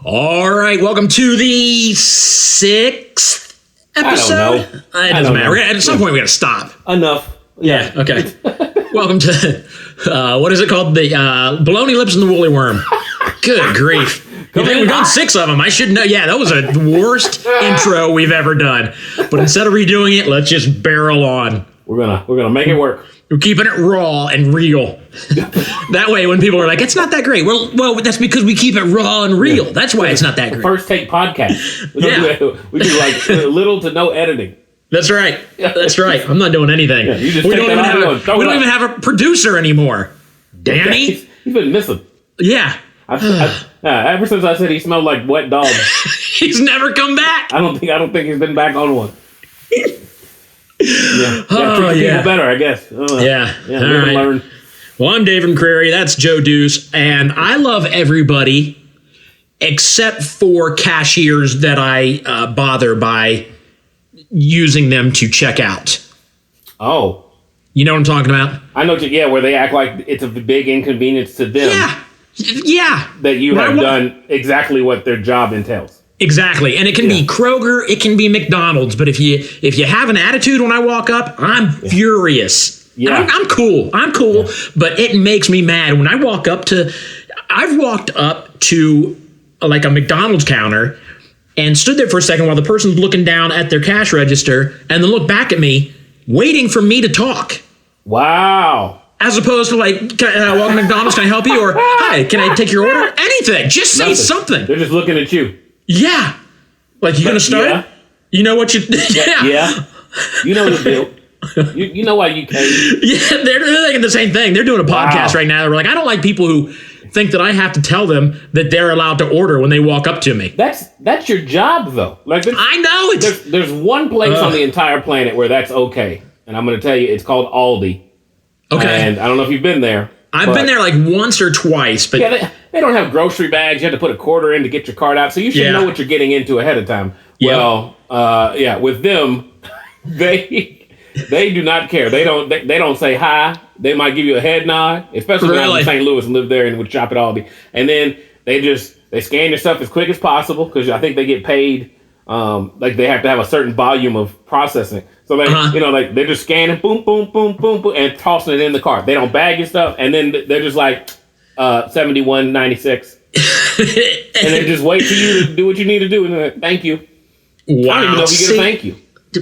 All right, welcome to the 6th episode. I don't know. It doesn't matter. At some point, we got to stop. Enough. Yeah, okay. Welcome to, what is it called? The Bologna Lips and the Woolly Worm. Good grief. We've done 6 of them. I should know. Yeah, that was the worst intro we've ever done. But instead of redoing it, let's just barrel on. We're gonna make it work. We're keeping it raw and real. That way, when people are like, "It's not that great," well, that's because we keep it raw and real. Yeah. That's why it's not that great. First take podcast. We do like little to no editing. That's right. That's right. I'm not doing anything. Yeah, you just we don't even have a producer anymore. Danny, he's been missing. Yeah. Ever since I said he smelled like wet dog, he's never come back. I don't think he's been back on one. Yeah. People better, I guess. Yeah. All right. Learn. Well, I'm David McCrary. That's Joe Deuce, and I love everybody except for cashiers that I bother by using them to check out. Oh. You know what I'm talking about? I know. Where they act like it's a big inconvenience to them. Yeah. That you have done exactly what their job entails. Exactly. And it can be Kroger, it can be McDonald's, but if you have an attitude when I walk up, I'm furious. Yeah. I'm cool, but it makes me mad when I've walked up to like a McDonald's counter and stood there for a second while the person's looking down at their cash register and then look back at me, waiting for me to talk. Wow. As opposed to like, welcome to McDonald's, can I help you? Or, hi, can I take your order? Anything. Just say something. They're just looking at you. Yeah. Like, you going to start? Yeah. You know what you... Yeah. You know the deal. You know why you came. Yeah, they're thinking the same thing. They're doing a podcast right now. They're like, I don't like people who think that I have to tell them that they're allowed to order when they walk up to me. That's your job, though. Like I know. There's one place on the entire planet where that's okay. And I'm going to tell you, it's called Aldi. Okay. And I don't know if you've been there. I've been there like once or twice, but they don't have grocery bags. You have to put a quarter in to get your card out, so you should know what you're getting into ahead of time. Well, with them, they do not care. They don't say hi. They might give you a head nod, especially when I was in St. Louis and lived there and would shop at Aldi. And then they scan your stuff as quick as possible because I think they get paid. Like they have to have a certain volume of processing. So they're just scanning, boom, boom, boom, boom, boom, and tossing it in the cart. They don't bag your stuff, and then they're just like $71.96, and they just wait for you to do what you need to do, and then thank you. Wow. I don't even know if you get a thank you.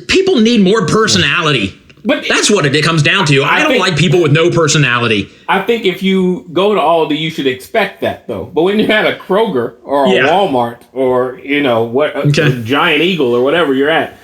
People need more personality. But that's what it comes down to. I don't like people with no personality. I think if you go to Aldi, you should expect that, though. But when you're at a Kroger or a Walmart or, a Giant Eagle or whatever you're at,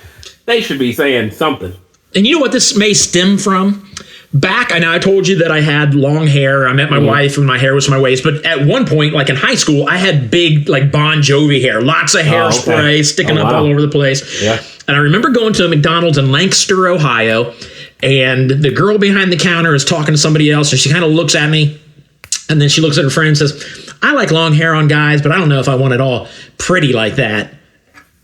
they should be saying something. And you know what this may stem from? Back, I told you that I had long hair. I met my wife and my hair was to my waist. But at one point, like in high school, I had big, like Bon Jovi hair. Lots of hairspray sticking up all over the place. Yeah. And I remember going to a McDonald's in Lancaster, Ohio. And the girl behind the counter is talking to somebody else. And she kind of looks at me. And then she looks at her friend and says, I like long hair on guys, but I don't know if I want it all pretty like that.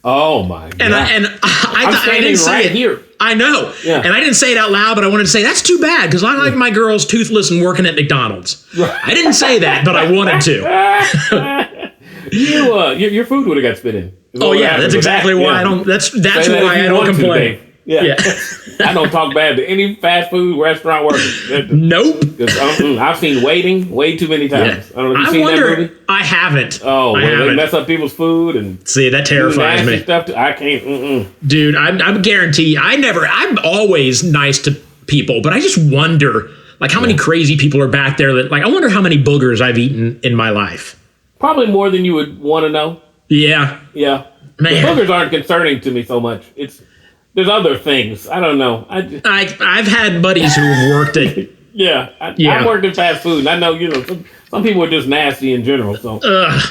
Oh, my God. And I didn't say it here. I know. Yeah. And I didn't say it out loud, but I wanted to say, that's too bad, because I like my girls toothless and working at McDonald's. Right. I didn't say that, but I wanted to. Your food would have got spit in. Oh, yeah. That's exactly why I don't... That's why I don't complain. Yeah. I don't talk bad to any fast food restaurant workers. Nope. I've seen Waiting way too many times. Yeah. I don't know if you've seen that movie. I haven't. Oh, they mess up people's food and see that terrifies me. Stuff I can't. Dude, I'm guaranteed. I'm always nice to people, but I just wonder, like, how many crazy people are back there that, like, I wonder how many boogers I've eaten in my life. Probably more than you would want to know. Yeah. Yeah. Man. The boogers aren't concerning to me so much. There's other things. I don't know. I've had buddies who've worked at... I've worked in fast food, and I know, some people are just nasty in general. So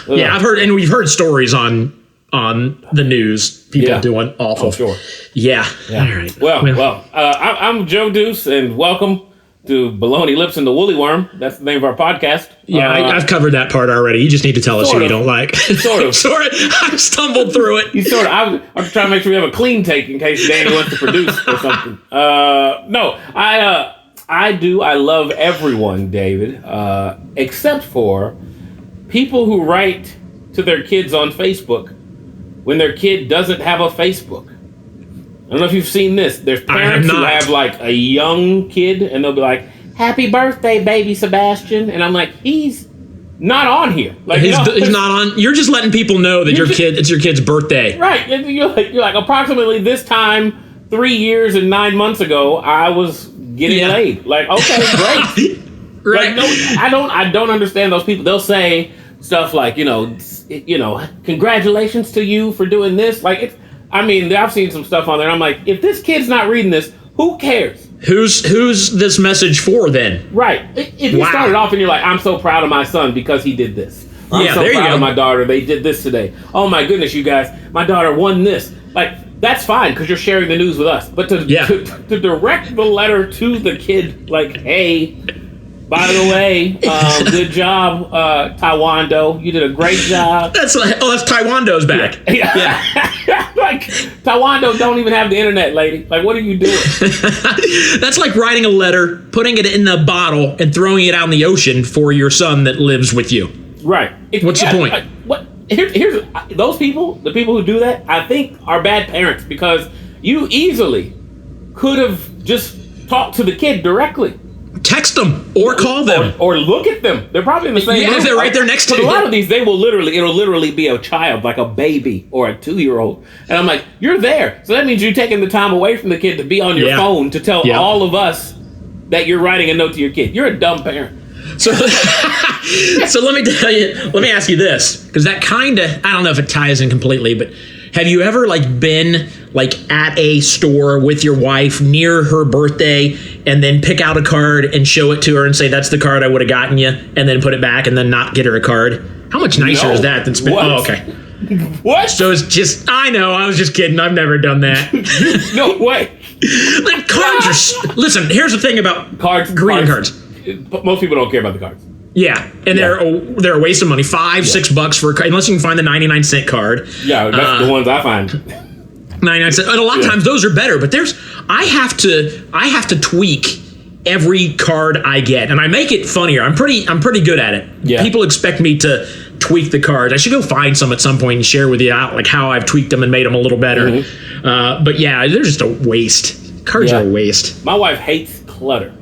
yeah, I've heard, and we've heard stories on the news, people doing awful. Oh, sure. Yeah. All right. Well, I'm Joe Deuce, and welcome to Bologna Lips and the Woolly Worm. That's the name of our podcast. Yeah, I've covered that part already. You just need to tell us who you don't like. Sort of. I stumbled through it. I'm trying to make sure we have a clean take in case Danny wants to produce or something. No, I do. I love everyone, David, except for people who write to their kids on Facebook when their kid doesn't have a Facebook. I don't know if you've seen this. There's parents who have like a young kid and they'll be like, "Happy birthday, baby Sebastian." And I'm like, he's not on here. Like he's not on. You're just letting people know that it's your kid's birthday. Right. You're like approximately this time 3 years and 9 months ago, I was getting laid. Like, okay, great. Right. Like, no, I don't understand those people. They'll say stuff like, congratulations to you for doing this. Like, I've seen some stuff on there. I'm like, if this kid's not reading this, who cares? Who's this message for then? Right. If you started off and you're like, I'm so proud of my son because he did this. I'm so proud of my daughter. They did this today. Oh my goodness, you guys, my daughter won this. Like, that's fine because you're sharing the news with us. But to direct the letter to the kid, like, hey, by the way, good job, Taekwondo. You did a great job. That's Taekwondo's back. Yeah. Like, Taekwondo don't even have the internet, lady. Like, what are you doing? That's like writing a letter, putting it in a bottle, and throwing it out in the ocean for your son that lives with you. Right. What's the point? Here's those people, the people who do that, I think are bad parents because you easily could have just talked to the kid directly. Text them or call them or look at them. They're probably in the same room. Yeah, they're right there next to you. A lot of these, it'll literally be a child, like a baby or a 2-year-old. And I'm like, you're there. So that means you're taking the time away from the kid to be on your phone to tell all of us that you're writing a note to your kid. You're a dumb parent. So let me ask you this, because that kind of, I don't know if it ties in completely, but have you ever been at a store with your wife near her birthday and then pick out a card and show it to her and say, that's the card I would have gotten you, and then put it back and then not get her a card? How much nicer is that than spend? Oh, okay. What? So it's just, I know, I was just kidding. I've never done that. No way. Like, cards are, listen, here's the thing about greeting cards. Most people don't care about the cards. Yeah, and they're a waste of money. $5-6 for a card, unless you can find the 99-cent card. Yeah, that's the ones I find. 99 cents. And a lot of times those are better, but I have to tweak every card I get, and I make it funnier. I'm pretty good at it. Yeah. People expect me to tweak the cards. I should go find some at some point and share with you like how I've tweaked them and made them a little better. Mm-hmm. But yeah, they're just a waste. Cards are a waste. My wife hates clutter.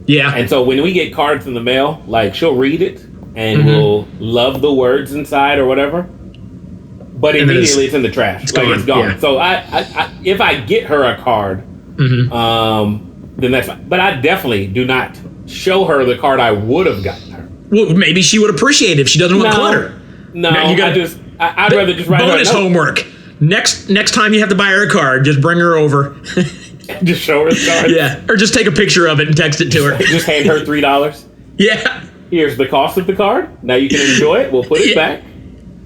Yeah. And so when we get cards in the mail, like, she'll read it and will love the words inside or whatever. But immediately it's in the trash. It's gone. Yeah. So I if I get her a card, then that's fine. But I definitely do not show her the card I would have gotten her. Well, maybe she would appreciate it if she doesn't want clutter. No, I'd rather just write bonus homework. Next time you have to buy her a card, just bring her over. Just show her the card? Yeah, or just take a picture of it and text it to her. Just hand her $3. Yeah. Here's the cost of the card. Now you can enjoy it. We'll put it back.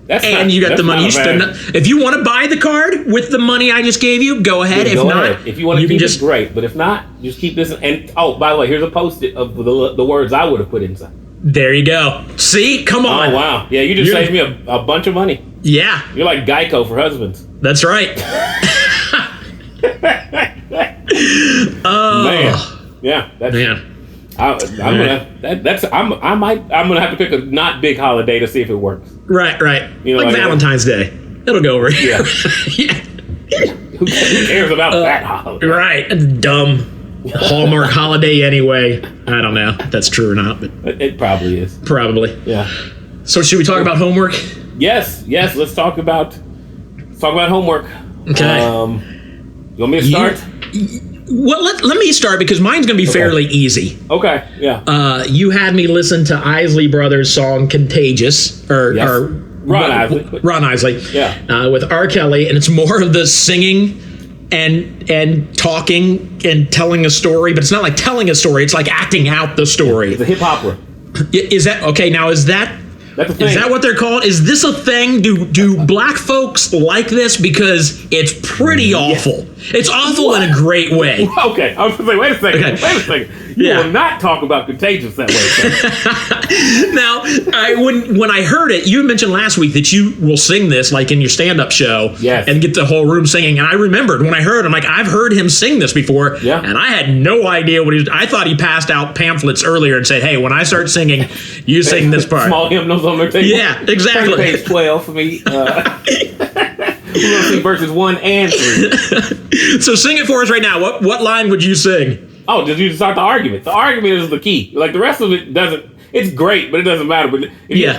You got the money you spend. If you want to buy the card with the money I just gave you, go ahead. If not, if you want to keep it, great. But if not, just keep this. And by the way, here's a post-it of the words I would have put inside. There you go. See, come on. Oh wow, yeah, you just saved me a bunch of money. Yeah, you're like Geico for husbands. That's right. Oh man, yeah, I'm gonna have to pick a not big holiday to see if it works. Right. Like Valentine's Day. It'll go over here. Yeah. Who cares about that holiday? Right. Dumb Hallmark holiday anyway. I don't know if that's true or not, but it probably is. Probably. Yeah. So should we talk about homework? Yes. Let's talk about homework. Okay. You want me to start? Well, let me start because mine's going to be fairly easy. Okay, yeah. You had me listen to Isley Brothers' song "Contagious," or Ron Isley. Yeah. With R. Kelly, and it's more of the singing and talking and telling a story, but it's not like telling a story; it's like acting out the story. It's a hip opera. Is that okay? Now, is that? That's a thing. Is that what they're called? Is this a thing? Do black folks like this? Because it's pretty awful. It's awful in a great way. Okay, I was going to say, wait a second. You will not talk about Contagious that way. Now, when I heard it, you mentioned last week that you will sing this like in your stand-up show, yes, and get the whole room singing. And I remembered when I heard, I'm like, I've heard him sing this before, yeah, and I had no idea what he was. I thought he passed out pamphlets earlier and said, "Hey, when I start singing, you sing this part." Small hymnals on their table. Yeah, exactly. Page 12 for me. We're gonna see verses 1 and 3. So sing it for us right now. What line would you sing? Oh, did you start the argument? The argument is the key. Like the rest of it doesn't. It's great, but it doesn't matter. But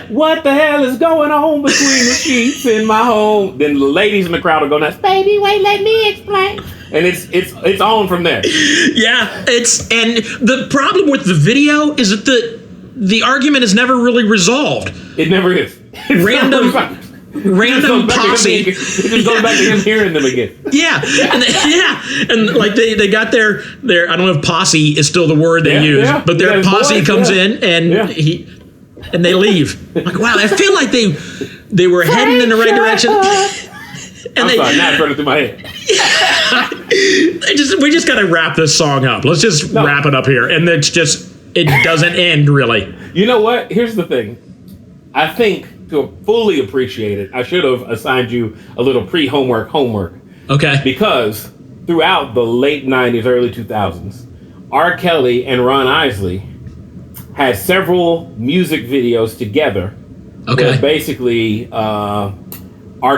what the hell is going on between the sheets in my home? Then the ladies in the crowd will go nuts. Baby, wait, let me explain. And it's on from there. Yeah, and the problem with the video is that the argument is never really resolved. It never is. Random posse. It just goes back to him hearing them again. Yeah, and like they got their I don't know if posse is still the word they use, but their posse comes in and they leave. Like, wow, I feel like they were heading in the right direction. And sorry, now it's running through my head. We just got to wrap this song up. Let's just wrap it up here, and it doesn't end really. You know what? Here's the thing. I think to fully appreciate it, I should have assigned you a little pre-homework. Okay. Because throughout the late 90s, early 2000s, R. Kelly and Ron Isley had several music videos together. Okay. Where basically, R.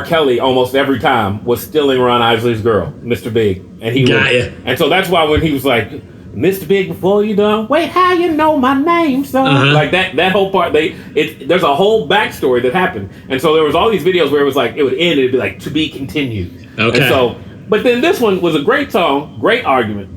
Kelly almost every time was stealing Ron Isley's girl, Mr. Big. And so that's why when he was like, Mr. Big, before you done, wait, how you know my name, son? Like that whole part, there's a whole backstory that happened. And so there was all these videos where it was like, it would end and it'd be like, to be continued. Okay. And so, but then this one was a great song, great argument.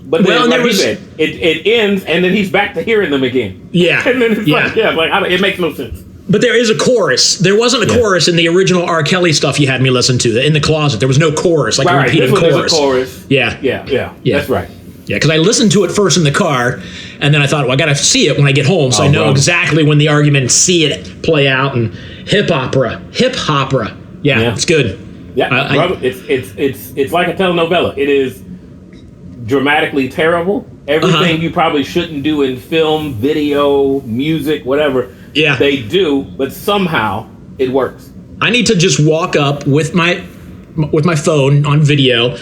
But then, like you said, it ends and then he's back to hearing them again. Yeah. And then it's it makes no sense. But there is a chorus. There wasn't a chorus in the original R. Kelly stuff you had me listen to. In the Closet, there was no chorus, like a repeating chorus. There's a chorus. Yeah. That's right. Yeah, because I listened to it first in the car, and then I thought, well, I got to see it when I get home, so I know exactly when the argument, see it play out, and hip opera. Yeah, it's good. Yeah, brother, it's like a telenovela. It is dramatically terrible. Everything you probably shouldn't do in film, video, music, whatever. Yeah, they do, but somehow it works. I need to just walk up with my phone on video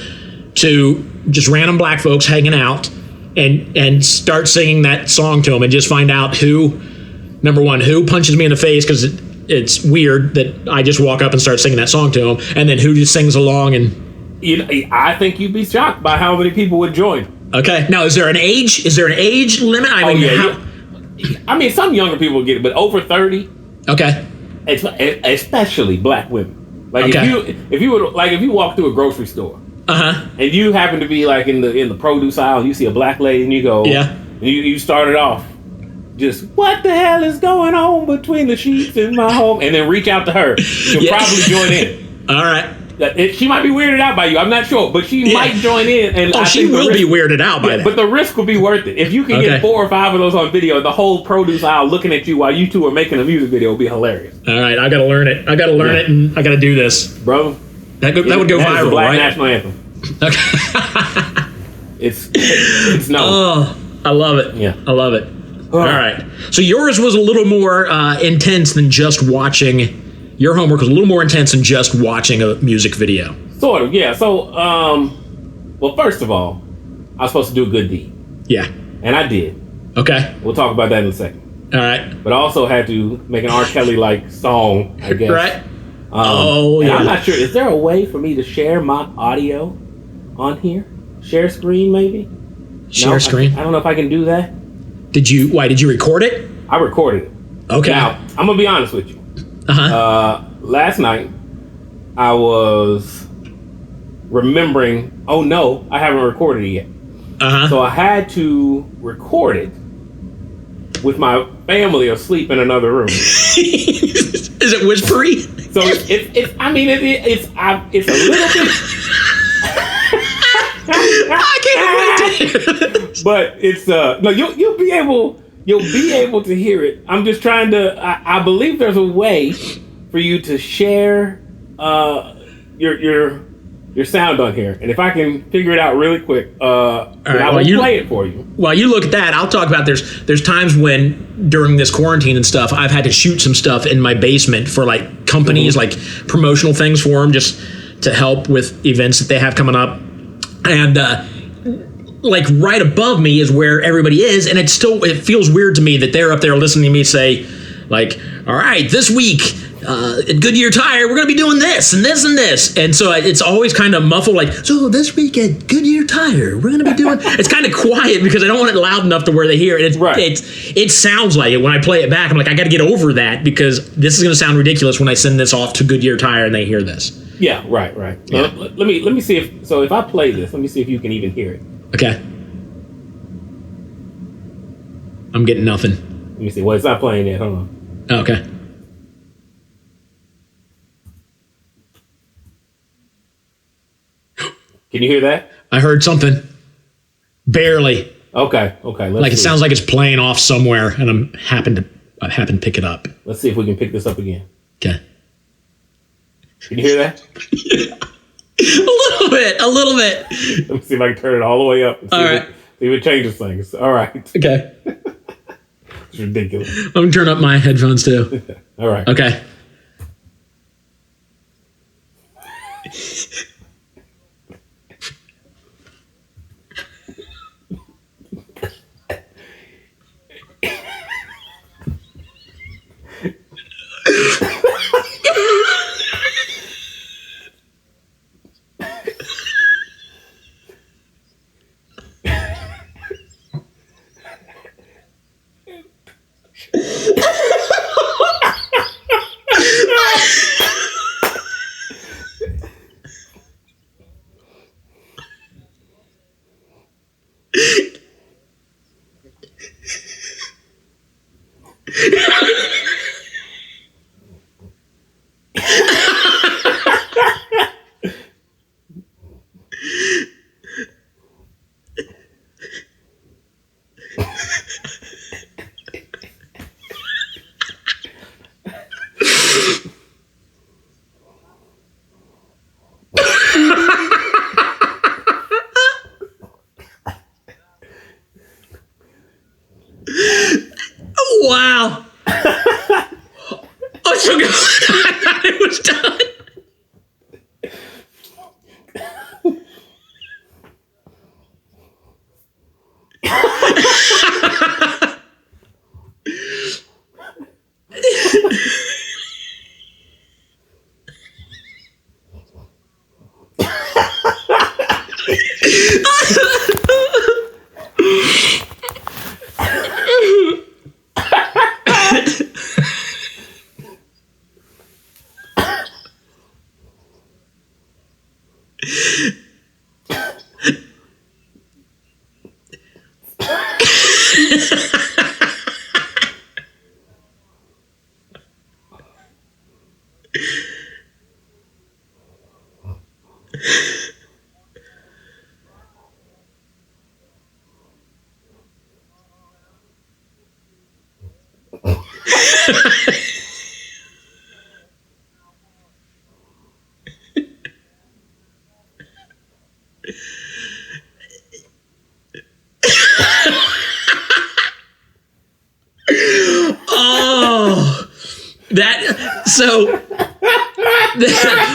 to just random black folks hanging out and start singing that song to them and just find out number one, who punches me in the face because it's weird that I just walk up and start singing that song to them, and then who just sings along. And I think you'd be shocked by how many people would join. Okay. Now, is there an age limit? I mean, some younger people get it, but over 30. Okay. Especially black women. Like if you walk through a grocery store, and you happen to be like in the produce aisle, and you see a black lady, and you go, and you start it off, just what the hell is going on between the sheets in my home, and then reach out to her. She'll probably join in. All right. She might be weirded out by you. I'm not sure, but she might join in. And she will be weirded out by that. But the risk will be worth it. If you can get 4 or 5 of those on video, the whole produce aisle looking at you while you two are making a music video will be hilarious. All right, I got to learn it. And I got to do this, bro. That would go viral, Black right? National anthem. Okay. it's no. Oh, I love it. Yeah, I love it. All right. So yours was a little more intense than just watching. Your homework was a little more intense than just watching a music video. Sort of, yeah. So, well, first of all, I was supposed to do a good deed. Yeah. And I did. Okay. We'll talk about that in a second. All right. But I also had to make an R. Kelly-like song, I guess. Right. And I'm not sure. Is there a way for me to share my audio on here? Share screen, maybe? Share screen? I don't know if I can do that. Why did you record it? I recorded it. Okay. Now, I'm going to be honest with you. Last night, I was remembering, oh no, I haven't recorded it yet. So I had to record it with my family asleep in another room. Is it whispery? So it's a little bit. I can't wait to hear this. But it's no, you'll be able to hear it. I'm just trying to. I believe there's a way for you to share your your sound on here, and if I can figure it out really quick, then I will play it for you. While you look at that, I'll talk about there's times when during this quarantine and stuff, I've had to shoot some stuff in my basement for like companies, like promotional things for them, just to help with events that they have coming up. And like right above me is where everybody is, and it feels weird to me that they're up there listening to me say, like, all right, this week at Goodyear Tire, we're going to be doing this and this and this. And so it's always kind of muffled, like, so this week at Goodyear Tire, we're going to be doing... It's kind of quiet because I don't want it loud enough to where they hear it. It sounds like it. When I play it back, I'm like, I got to get over that because this is going to sound ridiculous when I send this off to Goodyear Tire and they hear this. Yeah, right. Yeah. Let me see if I play this, let me see if you can even hear it. Okay. I'm getting nothing. Let me see. Well, it's not playing yet. Hold on. Oh, okay. Can you hear that? I heard something. Barely. Okay. Like it sounds like it's playing off somewhere, and I happen to pick it up. Let's see if we can pick this up again. Okay. Can you hear that? A little bit. Let me see if I can turn it all the way up. All right. See if it changes things. All right. Okay. It's ridiculous. I'm going to turn up my headphones too. All right. Okay. Wow. Oh, so good. I thought it was done.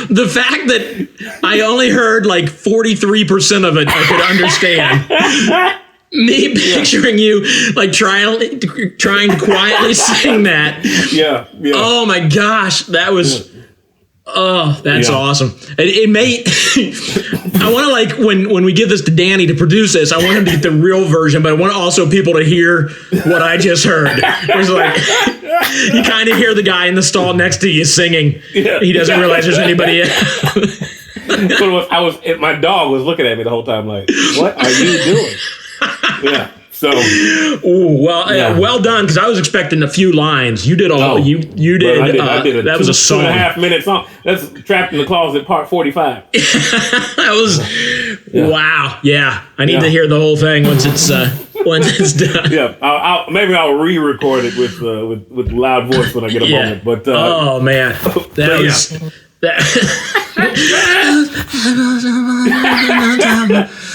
The fact that I only heard like 43% of it I could understand. Me picturing you like trying to quietly sing that. Yeah. Oh my gosh, that was. Oh, that's awesome. It may. I want to like when we give this to Danny to produce this. I want him to get the real version, but I want also people to hear what I just heard. It's like you kind of hear the guy in the stall next to you singing. Yeah. He doesn't realize there's anybody else. My dog was looking at me the whole time, like, "What are you doing?" Yeah. So, well done, because I was expecting a few lines. You did all. You did. I did that was a song. 2.5 minute song. That's Trapped in the Closet, part 45. That was wow. Yeah, I need to hear the whole thing once it's done. Yeah, maybe I'll re-record it with loud voice when I get a moment. But oh man, that was that.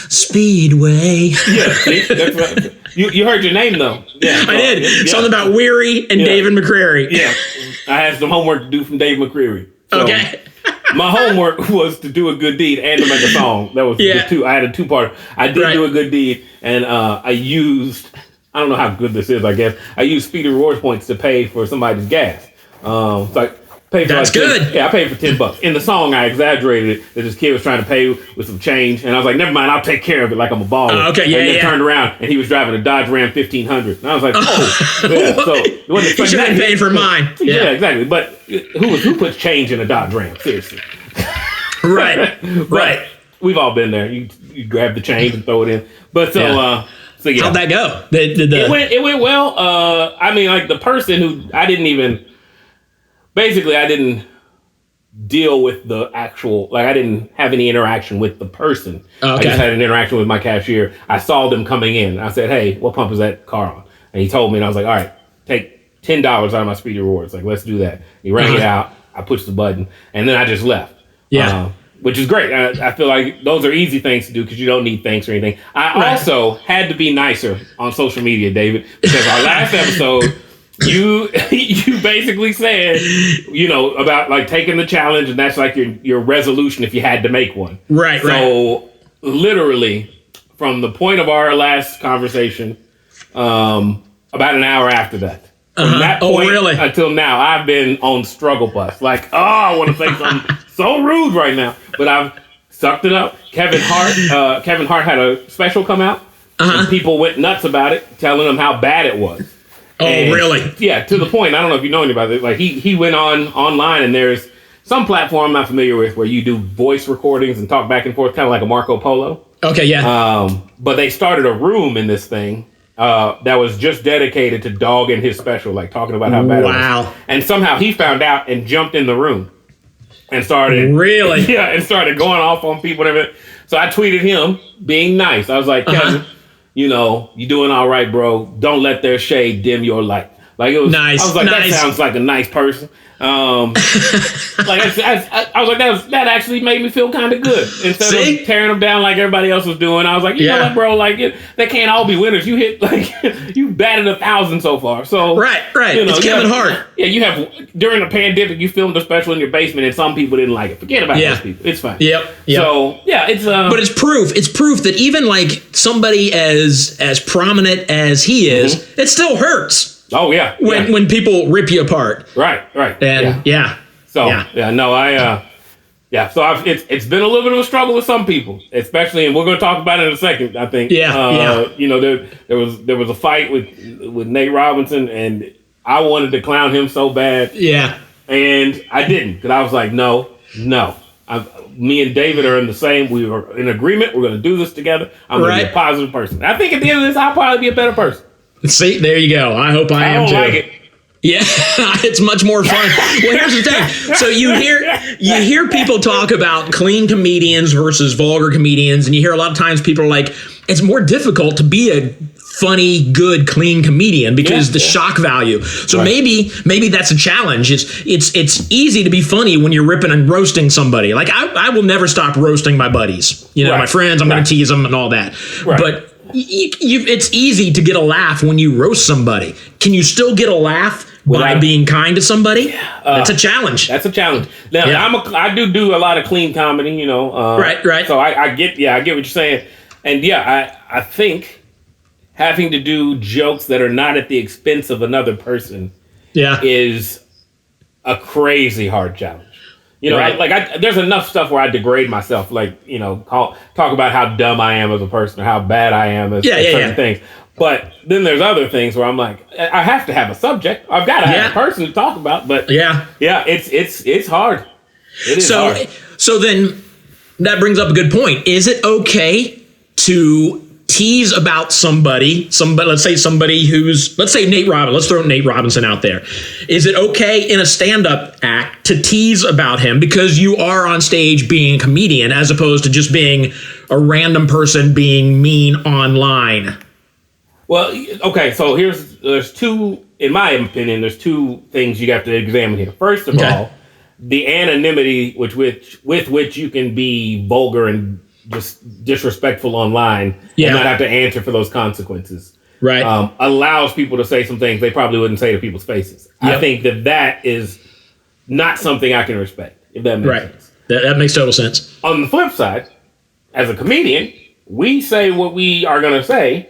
Speedway. Yeah, see, that's right. You heard your name though. Yeah, I did. Yeah. Something about Weary and David McCreary. Yeah, I had some homework to do from Dave McCreary. So Okay. my homework was to do a good deed and to make a song. That was the two. I had a two-part. I did do a good deed, and I used. I don't know how good this is. I guess I used Speedy Rewards points to pay for somebody's gas. So I paid for That's good. I paid for $10. In the song, I exaggerated it that this kid was trying to pay with some change, and I was like, "Never mind, I'll take care of it." Like I'm a baller. Okay, and then turned around, and he was driving a Dodge Ram 1500, and I was like, "Oh, yeah." So it wasn't you should have paid for mine. Yeah, exactly. But who puts change in a Dodge Ram? Seriously. Right. We've all been there. You grab the change and throw it in. But so yeah. How'd that go? It went well. I mean, like the person who I didn't deal with the actual, like I didn't have any interaction with the person. Okay. I just had an interaction with my cashier. I saw them coming in. I said, "Hey, what pump is that car on?" And he told me, and I was like, "All right, take $10 out of my Speedy Rewards. Like, let's do that." He rang it out. I pushed the button, and then I just left. Yeah. Which is great. I feel like those are easy things to do because you don't need thanks or anything. I also had to be nicer on social media, David, because our last episode, you basically said, about like taking the challenge, and that's like your resolution if you had to make one. Right. So literally, from the point of our last conversation, about an hour after that. From that point until now, I've been on struggle bus. Like, I want to say something so rude right now, but I've sucked it up. Kevin Hart had a special come out, and people went nuts about it, telling them how bad it was. Really? Yeah, to the point. I don't know if you know anybody. Like he went online, and there's some platform I'm not familiar with where you do voice recordings and talk back and forth, kind of like a Marco Polo. Okay, yeah. But they started a room in this thing. That was just dedicated to dogging his special, like talking about how bad it was. And somehow he found out and jumped in the room and started and started going off on people. Whatever. So I tweeted him being nice. I was like, Kevin, you doing all right, bro. Don't let their shade dim your light. Like it was nice. I was like, that sounds like a nice person. I was like, that actually made me feel kind of good. Instead of tearing them down like everybody else was doing, I was like, you know what, bro? Like, they can't all be winners. You hit you batted 1,000 so far. So right. It's Kevin Hart. Yeah, you have during the pandemic, you filmed a special in your basement, and some people didn't like it. Forget about those people. It's fine. Yep. So it's but it's proof. It's proof that even like somebody as prominent as he is, it still hurts. Oh yeah. When people rip you apart. Right. And So it's been a little bit of a struggle with some people, especially, and we're going to talk about it in a second. I think. There was a fight with Nate Robinson, and I wanted to clown him so bad. Yeah. And I didn't, because I was like, no. Me and David are in the same. We are in agreement. We're going to do this together. I'm going to be a positive person. I think at the end of this, I'll probably be a better person. See, there you go. I hope I am too. Like it. Yeah, it's much more fun. Well, here's the thing. So you hear people talk about clean comedians versus vulgar comedians, and you hear a lot of times people are like, it's more difficult to be a funny, good, clean comedian because the shock value. So maybe that's a challenge. It's easy to be funny when you're ripping and roasting somebody. Like I will never stop roasting my buddies. My friends. I'm going to tease them and all that. Right. But it's easy to get a laugh when you roast somebody. Can you still get a laugh by being kind to somebody? That's a challenge. That's a challenge. Now, I do a lot of clean comedy, Right. So I get what you're saying. And I think having to do jokes that are not at the expense of another person is a crazy hard challenge. There's enough stuff where I degrade myself, talk about how dumb I am as a person or how bad I am at certain things. But then there's other things where I'm like, I have to have a subject. I've got to have a person to talk about. But it's hard. It is hard. So then that brings up a good point. Is it okay to tease about somebody, let's say Nate Robinson, let's throw Nate Robinson out there. Is it okay in a stand-up act to tease about him because you are on stage being a comedian as opposed to just being a random person being mean online? Well, okay, so there's two, in my opinion, there's two things you have to examine here. First of all, the anonymity with which you can be vulgar and just disrespectful online and not have to answer for those consequences. Right. Allows people to say some things they probably wouldn't say to people's faces. Yep. I think that is not something I can respect, if that makes sense. That makes total sense. On the flip side, as a comedian, we say what we are going to say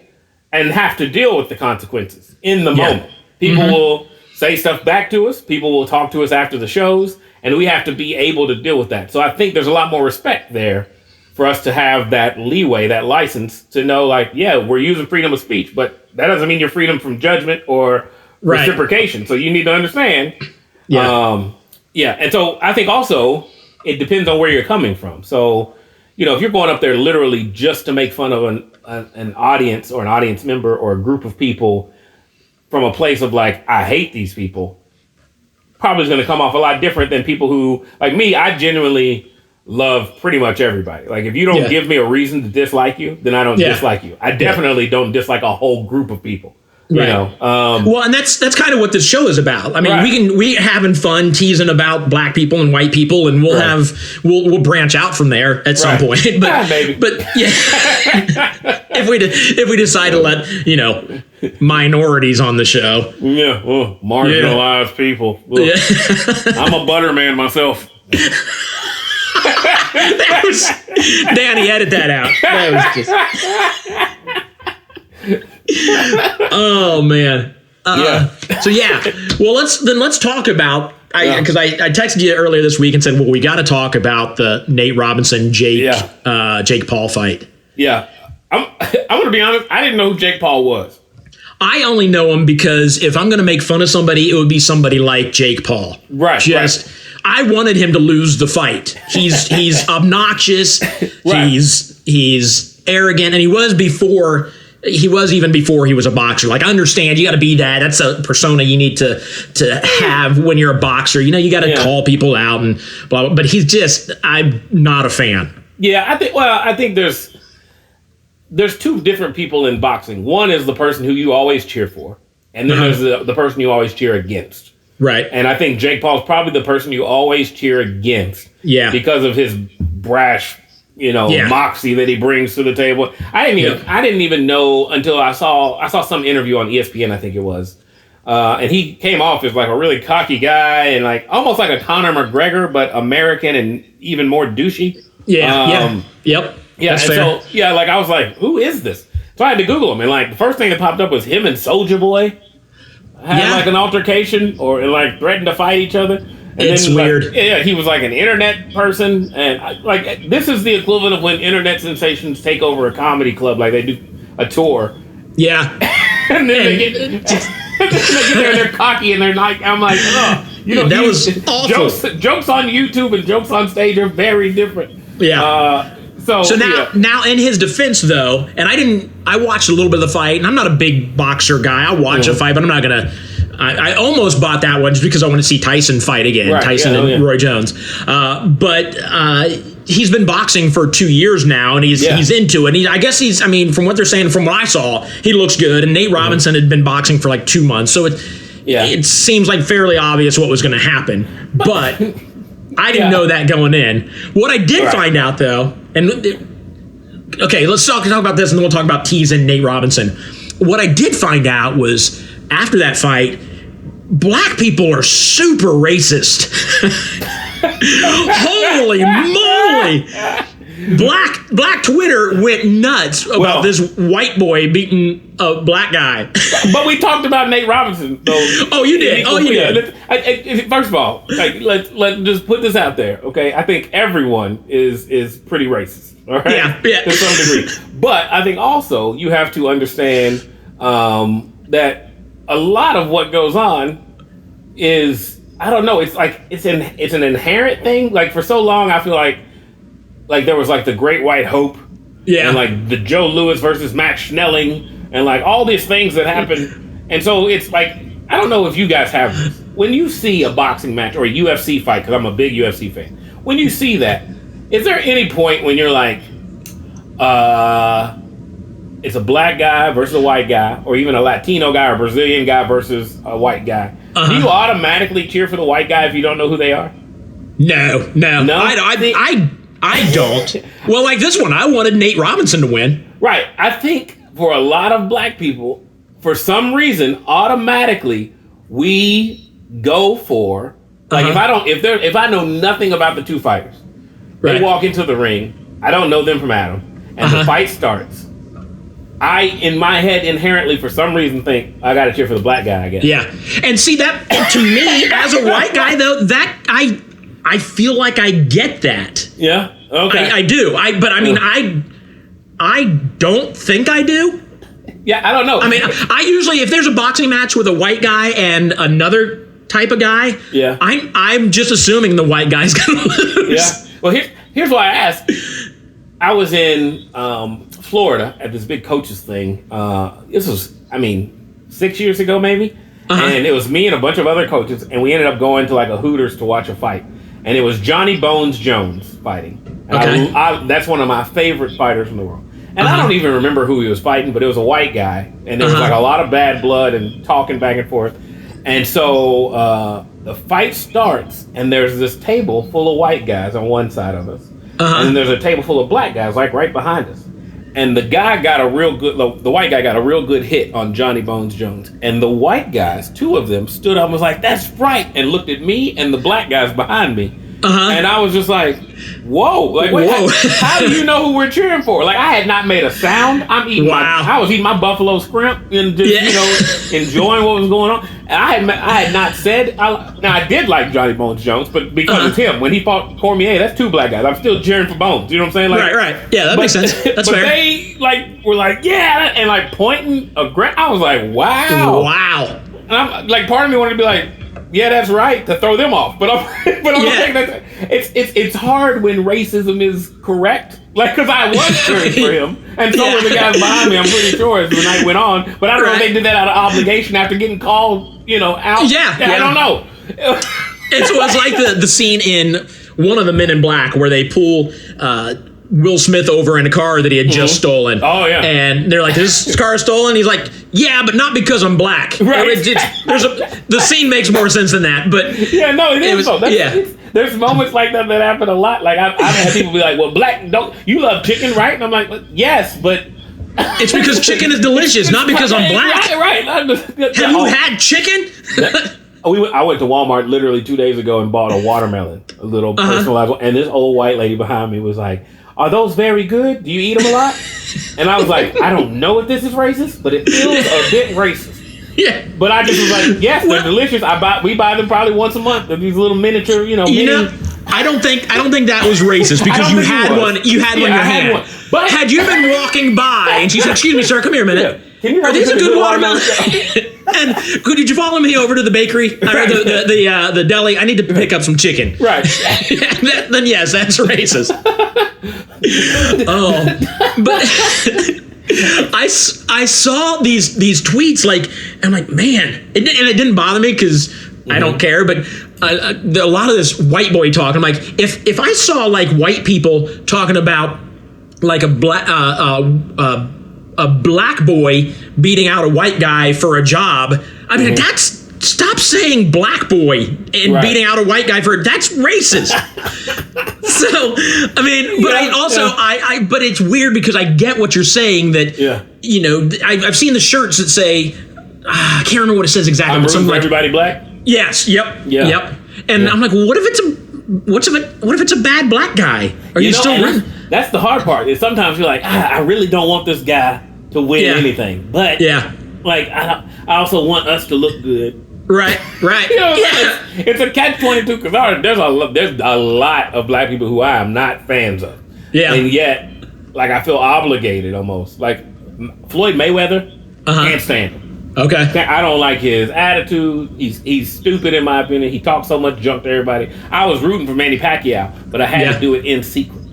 and have to deal with the consequences in the moment. People will say stuff back to us. People will talk to us after the shows, and we have to be able to deal with that. So I think there's a lot more respect there for us to have that leeway, that license to know, like, yeah, we're using freedom of speech, but that doesn't mean your freedom from judgment or reciprocation. So you need to understand. And so I think also it depends on where you're coming from. So, if you're going up there literally just to make fun of an audience or an audience member or a group of people from a place of like, I hate these people, probably is going to come off a lot different than people who, like me, I genuinely love pretty much everybody. Like, if you don't give me a reason to dislike you, then I don't dislike you. I definitely don't dislike a whole group of people. You know, well, and that's kind of what this show is about. I mean, we having fun teasing about black people and white people, and we'll branch out from there at some point. But if we decide to let minorities on the show, marginalized people. I'm a butter man myself. That was Danny. Edit that out. That was just. Oh man. So well, let's talk about because I texted you earlier this week and said, well, we got to talk about the Nate Robinson Jake Paul fight. Yeah, I'm gonna be honest. I didn't know who Jake Paul was. I only know him because if I'm gonna make fun of somebody, it would be somebody like Jake Paul. I wanted him to lose the fight. He's obnoxious. He's arrogant, and he was even before he was a boxer. Like, I understand you got to be that. That's a persona you need to have when you're a boxer. You got to call people out and blah, blah. But I'm not a fan. Yeah, I think there's two different people in boxing. One is the person who you always cheer for, and then there's the person you always cheer against. Right. And I think Jake Paul's probably the person you always cheer against. Yeah. Because of his brash, moxie that he brings to the table. I didn't even know until I saw some interview on ESPN, I think it was. And he came off as like a really cocky guy and like almost like a Conor McGregor, but American and even more douchey. Yeah. That's fair. So like I was like, who is this? So I had to Google him, and like the first thing that popped up was him and Soulja Boy had like an altercation or like threatened to fight each other. And it's weird. Like, he was like an internet person, and like this is the equivalent of when internet sensations take over a comedy club, like they do a tour. Yeah, and then they get there, they're cocky, and they're like, I'm like, that was awful. Jokes on YouTube and jokes on stage are very different. Yeah. So now in his defense though, and I watched a little bit of the fight, and I'm not a big boxer guy. I'll watch a fight, but I'm not gonna. I almost bought that one just because I want to see Tyson fight again, and Roy Jones. But he's been boxing for 2 years now, and he's into it. And from what they're saying, from what I saw, he looks good. And Nate Robinson had been boxing for like 2 months, so it seems like fairly obvious what was going to happen. But I didn't know that going in. What I did find out though, let's talk about this, and then we'll talk about teasing Nate Robinson. What I did find out was after that fight, black people are super racist. Holy moly! Black Twitter went nuts about this white boy beating a black guy. But we talked about Nate Robinson, though. Oh, you did. First of all, let's just put this out there, okay? I think everyone is pretty racist, all right? Yeah. To some degree. But I think also you have to understand that a lot of what goes on is, I don't know, it's like it's an inherent thing. Like for so long, I feel like there was like the Great White Hope, and like the Joe Louis versus Max Schnelling, and like all these things that happen. And so it's like, I don't know if you guys have this. When you see a boxing match or a UFC fight, because I'm a big UFC fan, when you see that, is there any point when you're like, it's a black guy versus a white guy, or even a Latino guy or Brazilian guy versus a white guy? Do you automatically cheer for the white guy if you don't know who they are? No. I don't. Well, like this one, I wanted Nate Robinson to win. Right. I think for a lot of black people, for some reason, automatically we go for like if I know nothing about the two fighters, they walk into the ring, I don't know them from Adam, and the fight starts. I, in my head, inherently, for some reason, think I got to cheer for the black guy. I guess. Yeah, and see that to me as a white guy though, that I feel like I get that. Yeah. Okay. I do. But I mean, I don't think I do. Yeah, I don't know. I mean, I usually, if there's a boxing match with a white guy and another type of guy, I'm just assuming the white guy's gonna lose. Yeah. Well, here's why I asked. I was in Florida at this big coaches thing. This was, 6 years ago maybe, and it was me and a bunch of other coaches, and we ended up going to like a Hooters to watch a fight, and it was Johnny Bones Jones fighting. And that's one of my favorite fighters in the world. And I don't even remember who he was fighting, but it was a white guy. And there was like a lot of bad blood and talking back and forth. And so the fight starts, and there's this table full of white guys on one side of us. And then there's a table full of black guys, like right behind us. And the white guy got a real good hit on Johnny Bones Jones. And the white guys, two of them, stood up and was like, "That's right," and looked at me and the black guys behind me. And I was just like, whoa, like, wait, how do you know who we're cheering for? Like, I had not made a sound. I was eating my buffalo scrimp and just, enjoying what was going on. And I had not said, now I did like Johnny Bones Jones, but because it's him. When he fought Cormier, that's two black guys. I'm still cheering for Bones. You know what I'm saying? Like, right. Yeah, that makes sense. That's fair. But they, were like, yeah, and, pointing. I was like, wow. And I'm, part of me wanted to be like, yeah, that's right, to throw them off. But I'm saying that it's hard when racism is correct. Because I was cheering for him, and so were the guys behind me. I'm pretty sure as the night went on. But I don't know if they did that out of obligation after getting called, out. Yeah. I don't know. It was like the scene in one of the Men in Black where they pull Will Smith over in a car that he had just stolen. Oh, yeah. And they're like, "This car is stolen?" He's like, "Yeah, but not because I'm black." Right. The scene makes more sense than that, but... Yeah, no, it is so. There's moments like that happen a lot. Like, I've had people be like, "Well, you love chicken, right?" And I'm like, well, yes, but... It's because chicken is delicious, not because I'm black. Right. Have you had chicken? I went to Walmart literally 2 days ago and bought a watermelon, a little personalized one, and this old white lady behind me was like, "Are those very good? Do you eat them a lot?" And I was like, I don't know if this is racist, but it feels a bit racist. Yeah. But I just was like, yes, they're delicious. We buy them probably once a month. They're these little miniature, I don't think that was racist because you had one. You had one in your hand. But had you been walking by and she said, "Excuse me, sir, come here a minute. Are these a good watermelon?" And could you follow me over to the bakery, the deli? I need to pick up some chicken. Right. Then yes, that's racist. But I saw these tweets I'm like, man, and it didn't bother me because I don't care, but a lot of this white boy talk. I'm like, if I saw white people talking about a black boy beating out a white guy for a job, I mean, stop saying black boy and beating out a white guy that's racist. So, I mean, but but it's weird because I get what you're saying that, I've seen the shirts that say, I can't remember what it says exactly. I'm rooting for everybody black? Yes. Yep. And I'm like, well, what if it's a bad black guy? Are you still rooting? That's the hard part. Is sometimes you're like, I really don't want this guy to win anything, but I also want us to look good. Right. It's a catch-22 because there's a lot of black people who I am not fans of. Yeah. And yet, I feel obligated almost. Like Floyd Mayweather, can't stand him. Okay. I don't like his attitude. He's stupid in my opinion. He talks so much junk to everybody. I was rooting for Manny Pacquiao, but I had to do it in secret.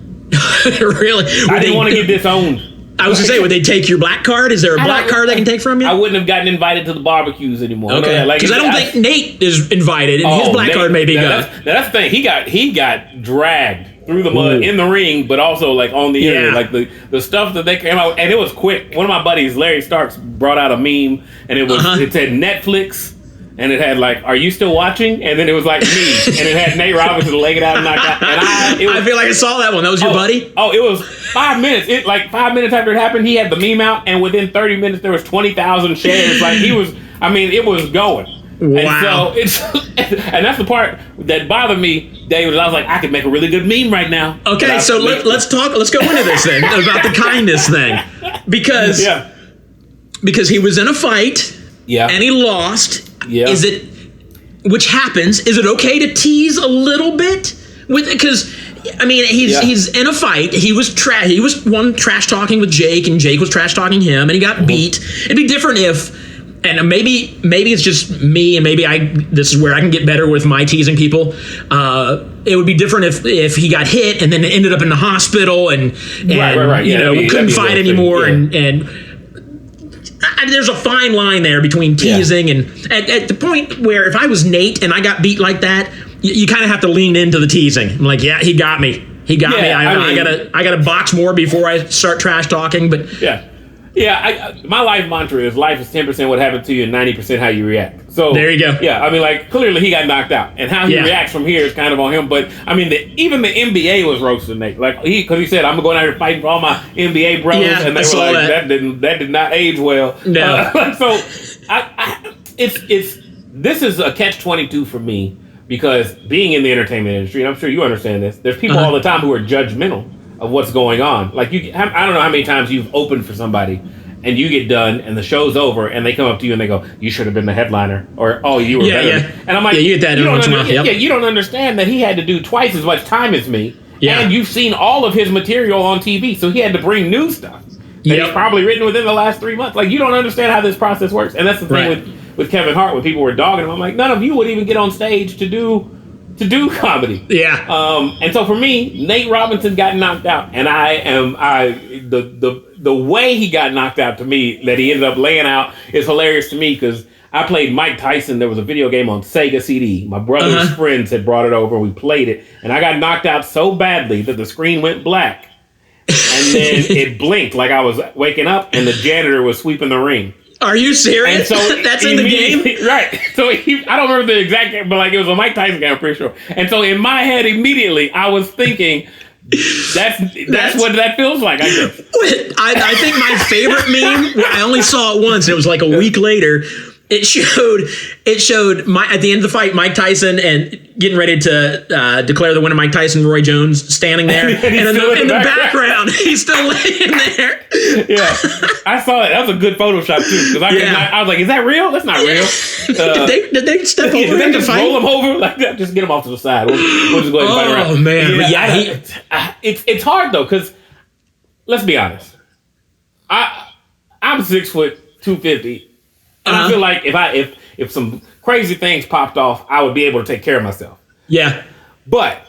Really? I didn't want to get disowned. I was going to say, would they take your black card? Is there a black card they can take from you? I wouldn't have gotten invited to the barbecues anymore. Okay. Because I don't think Nate is invited, and his black card may be gone. That's the thing. He got dragged through the mud in the ring, but also on the internet. The stuff that they came out, and it was quick. One of my buddies, Larry Starks, brought out a meme, and it said Netflix and it had like, "Are you still watching?" And then it was like me, and it had Nate Robinson leg it out and knocked out. And I feel like I saw that one. That was your buddy? Oh, it was 5 minutes. 5 minutes after it happened, he had the meme out, and within 30 minutes there was 20,000 shares. Like it was going. Wow. And so and that's the part that bothered me, David. I was like, I could make a really good meme right now. Okay, so let's go into this then about the kindness thing, because he was in a fight, and he lost. Yeah, which happens? Is it okay to tease a little bit because? I mean, he's in a fight. He was trash talking with Jake, and Jake was trash talking him, and he got beat. It'd be different if. And maybe it's just me, and maybe this is where I can get better with my teasing people. It would be different if he got hit and then ended up in the hospital and right. Couldn't fight anymore. And there's a fine line there between teasing and at the point where if I was Nate and I got beat like that, you kind of have to lean into the teasing. I'm like, yeah, he got me. He got me. I gotta box more before I start trash talking. But my life mantra is life is 10% what happened to you and 90% how you react. So there you go. Yeah, I mean, like clearly he got knocked out, and how he reacts from here is kind of on him. But I mean, even the NBA was roasting Nate, like because he said, "I'm going out here fighting for all my NBA brothers," and they were like, "That did not age well." No. So this is a catch-22 for me, because being in the entertainment industry, and I'm sure you understand this, there's people all the time who are judgmental of what's going on. Like I don't know how many times you've opened for somebody and you get done and the show's over and they come up to you and they go, "You should have been the headliner," or "Oh, you were better." Yeah. And I'm like, you get that you don't understand that he had to do twice as much time as me. Yeah. And you've seen all of his material on TV, so he had to bring new stuff that he's probably written within the last 3 months. Like, you don't understand how this process works. And that's the thing with Kevin Hart, when people were dogging him. I'm like, none of you would even get on stage to do comedy. Yeah. And so for me, Nate Robinson got knocked out, and the way he got knocked out, to me, that he ended up laying out, is hilarious to me, because I played Mike Tyson. There was a video game on Sega CD. My brother's friends had brought it over, and we played it, and I got knocked out so badly that the screen went black, and then it blinked like I was waking up, and the janitor was sweeping the ring. Are you serious? And so that's in the game? Right. So I don't remember the exact game, but like it was a Mike Tyson game, I'm pretty sure. And so in my head, immediately, I was thinking, that's what that feels like, I guess. I think my favorite meme, I only saw it once, and it was like a week later. It showed at the end of the fight, Mike Tyson and getting ready to declare the winner, Mike Tyson, Roy Jones standing there, and in the background, he's still laying there. Yeah, I saw it. That was a good Photoshop too, because I was like, "Is that real? That's not real." Did they step over? Did they just roll him over like that? Just get him off to the side. We'll just go ahead and fight around. Oh man, it's hard though, because let's be honest, I'm 6 foot 250. And I feel like if some crazy things popped off, I would be able to take care of myself. Yeah. But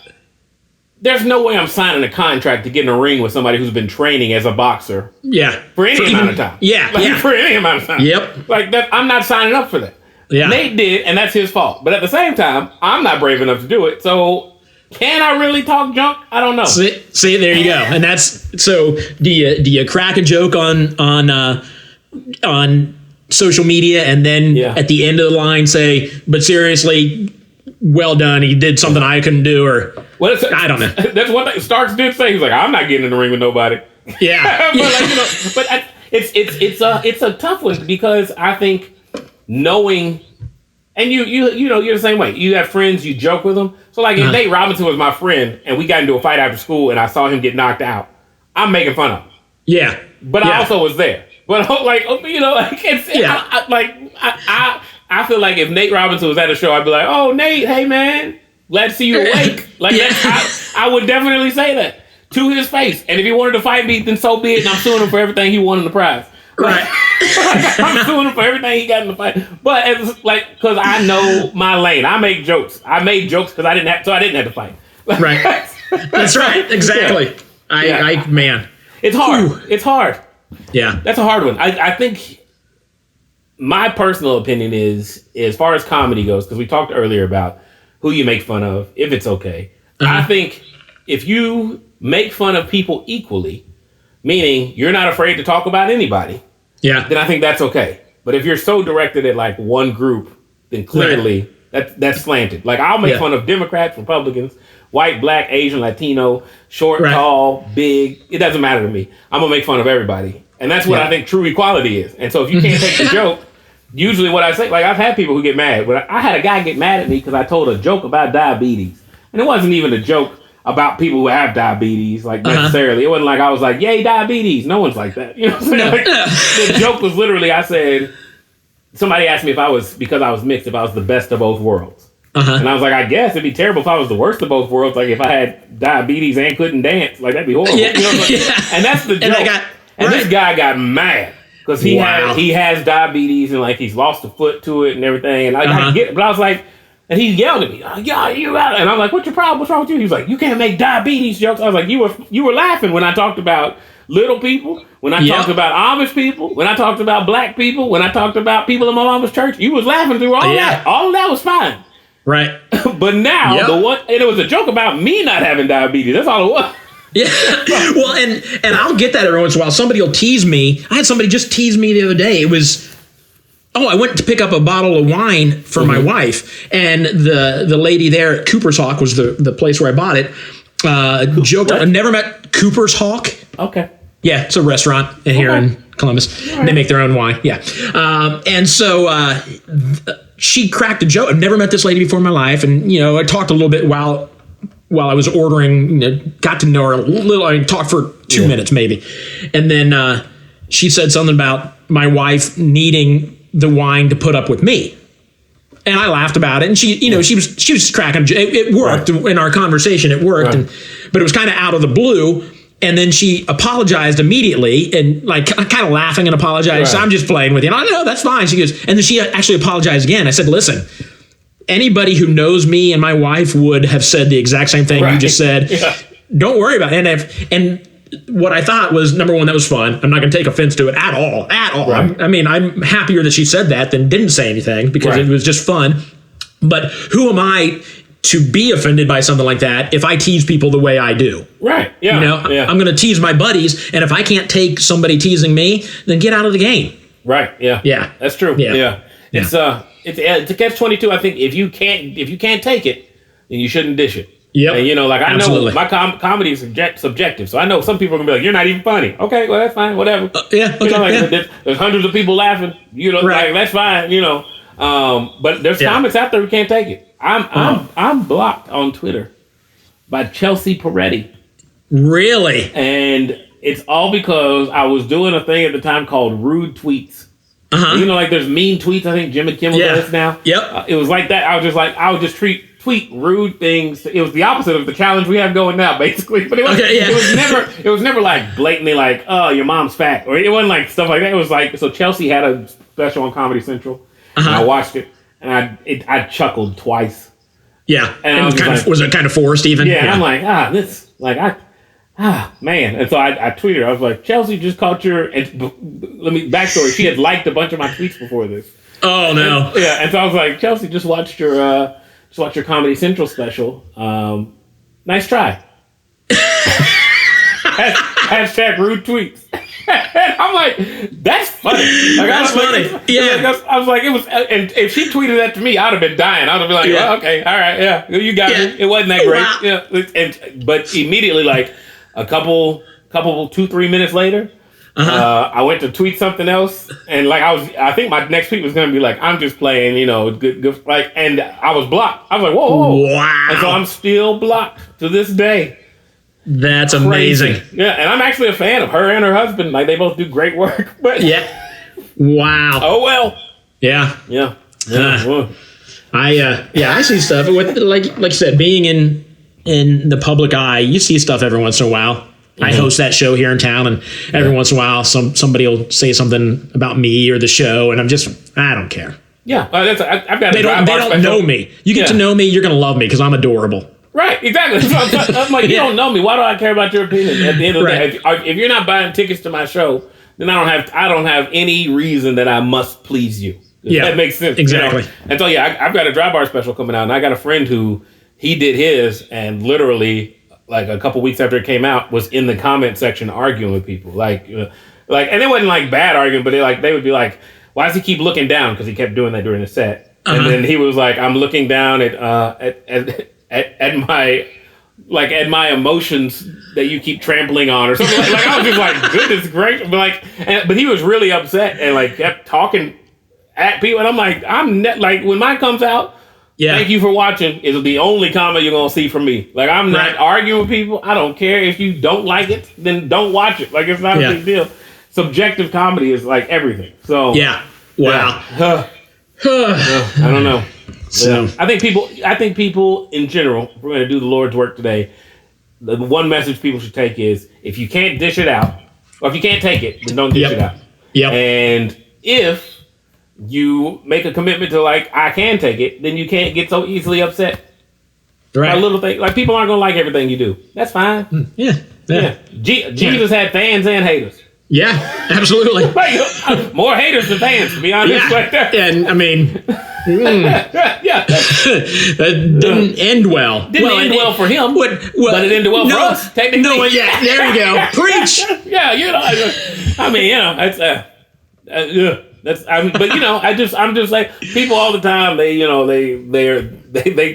there's no way I'm signing a contract to get in a ring with somebody who's been training as a boxer. Yeah. For any amount of time. Yeah. For any amount of time. Yep. Like that, I'm not signing up for that. Yeah. Nate did, and that's his fault. But at the same time, I'm not brave enough to do it. So can I really talk junk? I don't know. See, there you go. And that's so. Do you crack a joke on social media and then at the end of the line say, "But seriously, well done. He did something I couldn't do," or I don't know. That's what Starks did say. He's like, "I'm not getting in the ring with nobody." Yeah. It's a tough one, because I think knowing, and you're the same way. You have friends, you joke with them. So like if Nate Robinson was my friend and we got into a fight after school and I saw him get knocked out, I'm making fun of him. Yeah. But I also was there. But I feel like if Nate Robinson was at a show, I'd be like, "Oh, Nate, hey man, glad to see you awake." I would definitely say that to his face. And if he wanted to fight me, then so be it. And I'm suing him for everything he won in the prize. Right. I'm suing him for everything he got in the fight. But it's because I know my lane. I make jokes. I made jokes because I didn't have to fight. Right. That's right. Exactly. Yeah. Man. It's hard. Whew. It's hard. Yeah. That's a hard one. I think my personal opinion is, as far as comedy goes, because we talked earlier about who you make fun of, if it's okay. I think if you make fun of people equally, meaning you're not afraid to talk about anybody, then I think that's okay. But if you're so directed at like one group, then clearly that's slanted. Like I'll make fun of Democrats, Republicans, white, black, Asian, Latino, short, tall, big. It doesn't matter to me. I'm gonna make fun of everybody, and that's what I think true equality is. And so if you can't take the joke, usually what I say, like I've had people who get mad. But I had a guy get mad at me because I told a joke about diabetes, and it wasn't even a joke about people who have diabetes, like necessarily. It wasn't like I was like, "Yay, diabetes!" No one's like that. You know what I'm saying? Like, the joke was literally, I said, somebody asked me if I was mixed, if I was the best of both worlds. And I was like, I guess it'd be terrible if I was the worst of both worlds. Like if I had diabetes and couldn't dance, like that'd be horrible. You know what And that's the joke. And this guy got mad because he has diabetes and like he's lost a foot to it and everything. And I get it, but I was like, and he yelled at me, "Yeah, you out!" And I'm like, "What's your problem? What's wrong with you?" He was like, "You can't make diabetes jokes." I was like, "You were laughing when I talked about little people, when I talked about Amish people, when I talked about black people, when I talked about people in my mama's church. You was laughing through all that. All of that was fine." Right. But now the one, and it was a joke about me not having diabetes. That's all it was. Yeah. Well, and I'll get that every once in a while. Somebody will tease me. I had somebody just tease me the other day. It was, I went to pick up a bottle of wine for my wife, and the lady there at Cooper's Hawk was the place where I bought it. Joked. I never met Cooper's Hawk. Okay. Yeah, it's a restaurant here in Columbus. Right. They make their own wine. Yeah. And so she cracked a joke. I've never met this lady before in my life. And, I talked a little bit while I was ordering, got to know her a little. I talked for 2 minutes maybe. And then she said something about my wife needing the wine to put up with me. And I laughed about it. And she, she was cracking. It worked in our conversation. It worked. But it was kind of out of the blue. And then she apologized immediately and like kind of laughing and apologized. So I'm just playing with you. And I know that's fine. She goes, and then she actually apologized again. I said, listen, anybody who knows me and my wife would have said the exact same thing you just said. Don't worry about it. And what I thought was, number one, that was fun. I'm not going to take offense to it at all. Right. I'm happier that she said that than didn't say anything because it was just fun. But who am I to be offended by something like that if I tease people the way I do? Right. Yeah. I'm going to tease my buddies, and if I can't take somebody teasing me, then get out of the game. Right. Yeah. Yeah. That's true. Yeah. It's a catch-22. I think if you can't take it, then you shouldn't dish it. Yeah. And I know my comedy is subjective, so I know some people are gonna be like, "You're not even funny." Okay, well that's fine, whatever. There's hundreds of people laughing. Like that's fine. But there's comments out there who can't take it. I'm blocked on Twitter by Chelsea Peretti. Really? And it's all because I was doing a thing at the time called rude tweets. Like there's mean tweets. I think Jimmy Kimmel does now. Yep. It was like that. I would just tweet rude things. It was the opposite of the challenge we have going now, basically. But it was never like blatantly like, "Oh, your mom's fat," or it wasn't like stuff like that. It was like, so Chelsea had a special on Comedy Central, and I watched it. And I chuckled twice. Yeah, and was it kind of forced even? Yeah, I'm like, man. And so I tweeted her. I was like, "Chelsea just caught your." And let me backstory. She had liked a bunch of my tweets before this. Oh no. And so I was like, "Chelsea just watched your Comedy Central special. Nice try." Hashtag rude tweets. I'm like, that's funny. Like, that's funny. I was like, it was. And if she tweeted that to me, I'd have been dying. I'd have been like, "Oh, okay, all right, yeah, you got it. It wasn't that great." Wow. Yeah. But immediately, like a couple 2-3 minutes later, I went to tweet something else, and like I think my next tweet was gonna be like, "I'm just playing, good, like," and I was blocked. I was like, whoa. Wow. And so I'm still blocked to this day. That's amazing. Yeah, and I'm actually a fan of her and her husband. Like they both do great work. But wow. Oh well. Yeah. I see stuff with like you said, being in the public eye. You see stuff every once in a while. Mm-hmm. I host that show here in town, and every once in a while, somebody will say something about me or the show, and I don't care. Yeah, I've got. They don't know me. You get to know me, you're gonna love me because I'm adorable. Right, exactly. So I'm like, you don't know me. Why do I care about your opinion? At the end of the day, if you're not buying tickets to my show, then I don't have any reason that I must please you. That makes sense. Exactly. And so I've got a dry bar special coming out, and I got a friend who he did his, and literally like a couple weeks after it came out, was in the comment section arguing with people, like, and it wasn't like bad arguing, but they would be like, "Why does he keep looking down?" Because he kept doing that during the set. And then he was like, I'm looking down at my emotions that you keep trampling on or something. Like I was just like, goodness gracious. But he was really upset and like kept talking at people. And I'm like, like when mine comes out, thank you for watching is the only comment you're going to see from me. Like I'm not arguing with people. I don't care. If you don't like it, then don't watch it. Like it's not a big deal. Subjective comedy is like everything. So wow. I don't know. So I think people in general, if we're going to do the Lord's work today, the one message people should take is if you can't dish it out, or if you can't take it, then don't dish it out. Yep. And if you make a commitment to like, I can take it, then you can't get so easily upset. Right. By little things. Like people aren't going to like everything you do. That's fine. Yeah. Jesus had fans and haters. Yeah, absolutely. More haters than fans, to be honest. Yeah. And I mean, that didn't end well. Didn't end well for him, but it ended well for us. Technically, there you go. Preach. I mean, that's. But I'm just like people all the time. They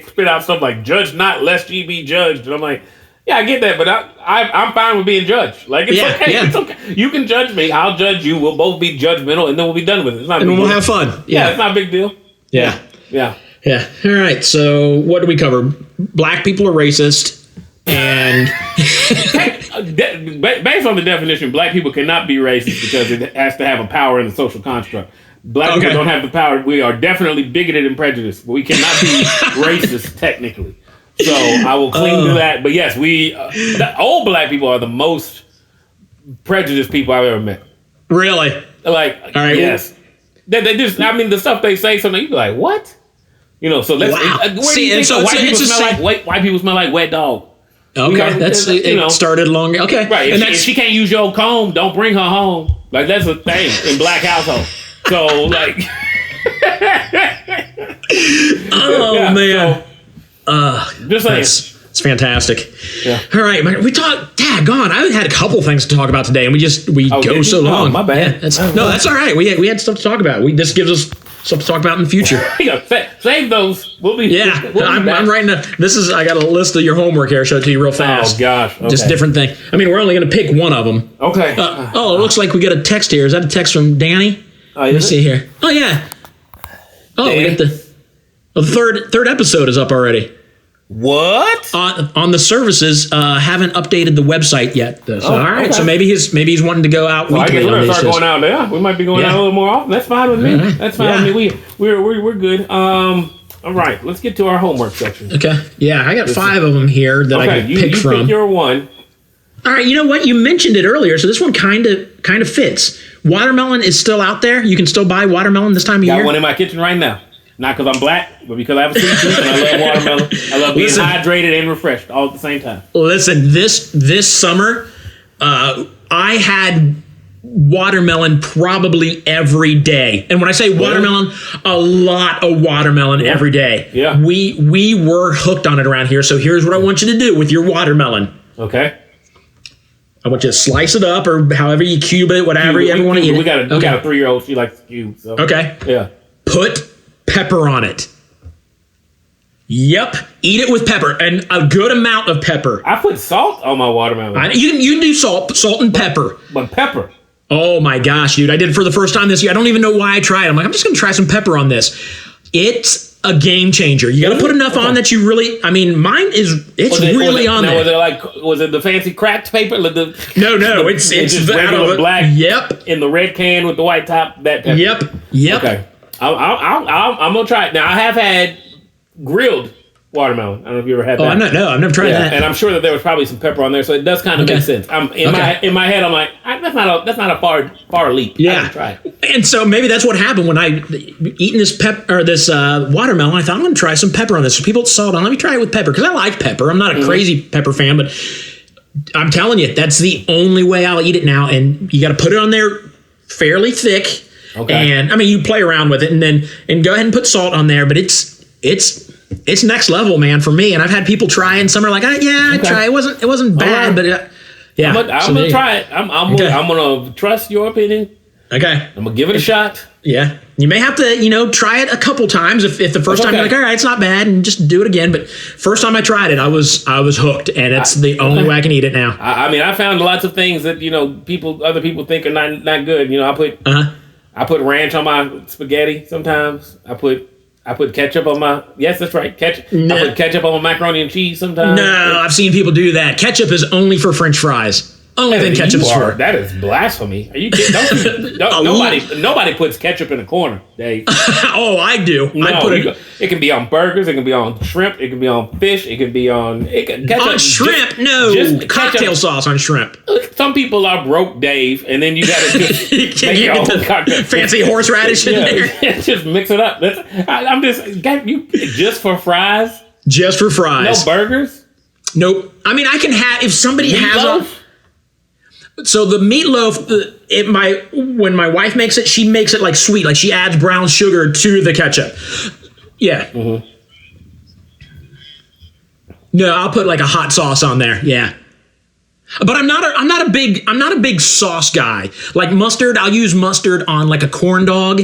spit out stuff like "judge not, lest ye be judged," and I'm like. Yeah, I get that, but I'm fine with being judged. Like, it's okay. Yeah. It's okay. You can judge me. I'll judge you. We'll both be judgmental, and then we'll be done with it. It's not. And we'll have fun. Yeah, it's not a big deal. Yeah. All right. So, what do we cover? Black people are racist, and based on the definition, black people cannot be racist because it has to have a power in the social construct. Black people don't have the power. We are definitely bigoted and prejudiced, but we cannot be racist technically. So I will cling to that. But yes, the old black people are the most prejudiced people I've ever met. Really? Like, all right, yes. They just, I mean, the stuff they say, something you be like, what? So let's. Wow. Where do you think white people smell like wet dog? Okay, it started long. Okay, right. If she can't use your comb, don't bring her home. Like that's a thing in black household. So like, man. Just saying. It's fantastic. Yeah. All right, man. We talked. Daggone, I had a couple things to talk about today, and we go so long. Oh, my bad. Yeah, that's all right. We had stuff to talk about. This gives us stuff to talk about in the future. Save those. We'll be. I'm writing I got a list of your homework here. I'll show it to you real fast. Oh gosh. Okay. Just different thing. I mean, we're only going to pick one of them. Okay. It looks like we got a text here. Is that a text from Danny? Let me see here. Oh yeah. Oh, we got the third episode is up already. What? On the services, haven't updated the website yet. So, all right, okay. So maybe he's wanting to go out weekly. I guess we're gonna start going out there. We might be going out a little more often. That's fine with me. That's fine with me. We're good. All right, let's get to our homework section. Okay. Yeah, I got 5 of them here that I can pick from. Pick your one. All right. You know what? You mentioned it earlier, so this one kind of fits. Watermelon is still out there. You can still buy watermelon this time of year. Got one in my kitchen right now. Not because I'm black, but because I have a sweet tooth and I love watermelon. I love being hydrated and refreshed all at the same time. Listen, this summer, I had watermelon probably every day. And when I say watermelon, a lot of watermelon every day. Yeah. We were hooked on it around here. So here's what I want you to do with your watermelon. Okay. I want you to slice it up or however you cube it, whatever you ever want to eat it. We got a 3-year-old. She likes to cube. So. Okay. Yeah. Put pepper on it. Yep. Eat it with pepper and a good amount of pepper. I put salt on my watermelon. You can do salt and pepper. But pepper. Oh my gosh, dude. I did it for the first time this year. I don't even know why I tried. I'm like, I'm just going to try some pepper on this. It's a game changer. You got to put enough on that you really, I mean, mine is, really on there. Was it the fancy cracked paper? No, it's just regular black. Yep. In the red can with the white top, that pepper. Yep. Okay. I'm going to try it. Now, I have had grilled watermelon. I don't know if you ever had that. I've never tried that. And I'm sure that there was probably some pepper on there, so it does kind of make sense. In my head, I'm like, that's not a far leap. Yeah. Try it. And so maybe that's what happened when I eating this watermelon. I thought I'm going to try some pepper on this. So people salt on. Let me try it with pepper because I like pepper. I'm not a crazy pepper fan, but I'm telling you, that's the only way I'll eat it now. And you got to put it on there fairly thick. Okay. And I mean, you play around with it and go ahead and put salt on there, but it's next level, man, for me. And I've had people try and some are like, I try. It wasn't bad, but I'm gonna try it. I'm gonna trust your opinion. Okay. I'm gonna give it a shot. Yeah. You may have to, try it a couple times. If the first time you're like, all right, it's not bad, and just do it again. But first time I tried it, I was hooked, and it's the only way I can eat it now. I mean, I found lots of things that, other people think are not good. I put ranch on my spaghetti sometimes. I put ketchup on my, yes, that's right, ketchup. No. I put ketchup on my macaroni and cheese sometimes. No, I've seen people do that. Ketchup is only for French fries. Only thing ketchup is for. That is blasphemy. Are you kidding? Nobody puts ketchup in a corner, Dave. Oh, I do. No, it can be on burgers. It can be on shrimp. It can be on fish. It can be on... on shrimp? Just cocktail sauce on shrimp. Some people are broke, Dave, and then you got to just make your own cocktail. Fancy horseradish in there. Just mix it up. I'm just for fries? Just for fries. No burgers? Nope. I mean, I can have... If somebody has a... So the meatloaf, when my wife makes it, she makes it like sweet. Like she adds brown sugar to the ketchup. Yeah. Mm-hmm. No, I'll put like a hot sauce on there. Yeah. But I'm not a big sauce guy. Like mustard, I'll use mustard on like a corn dog.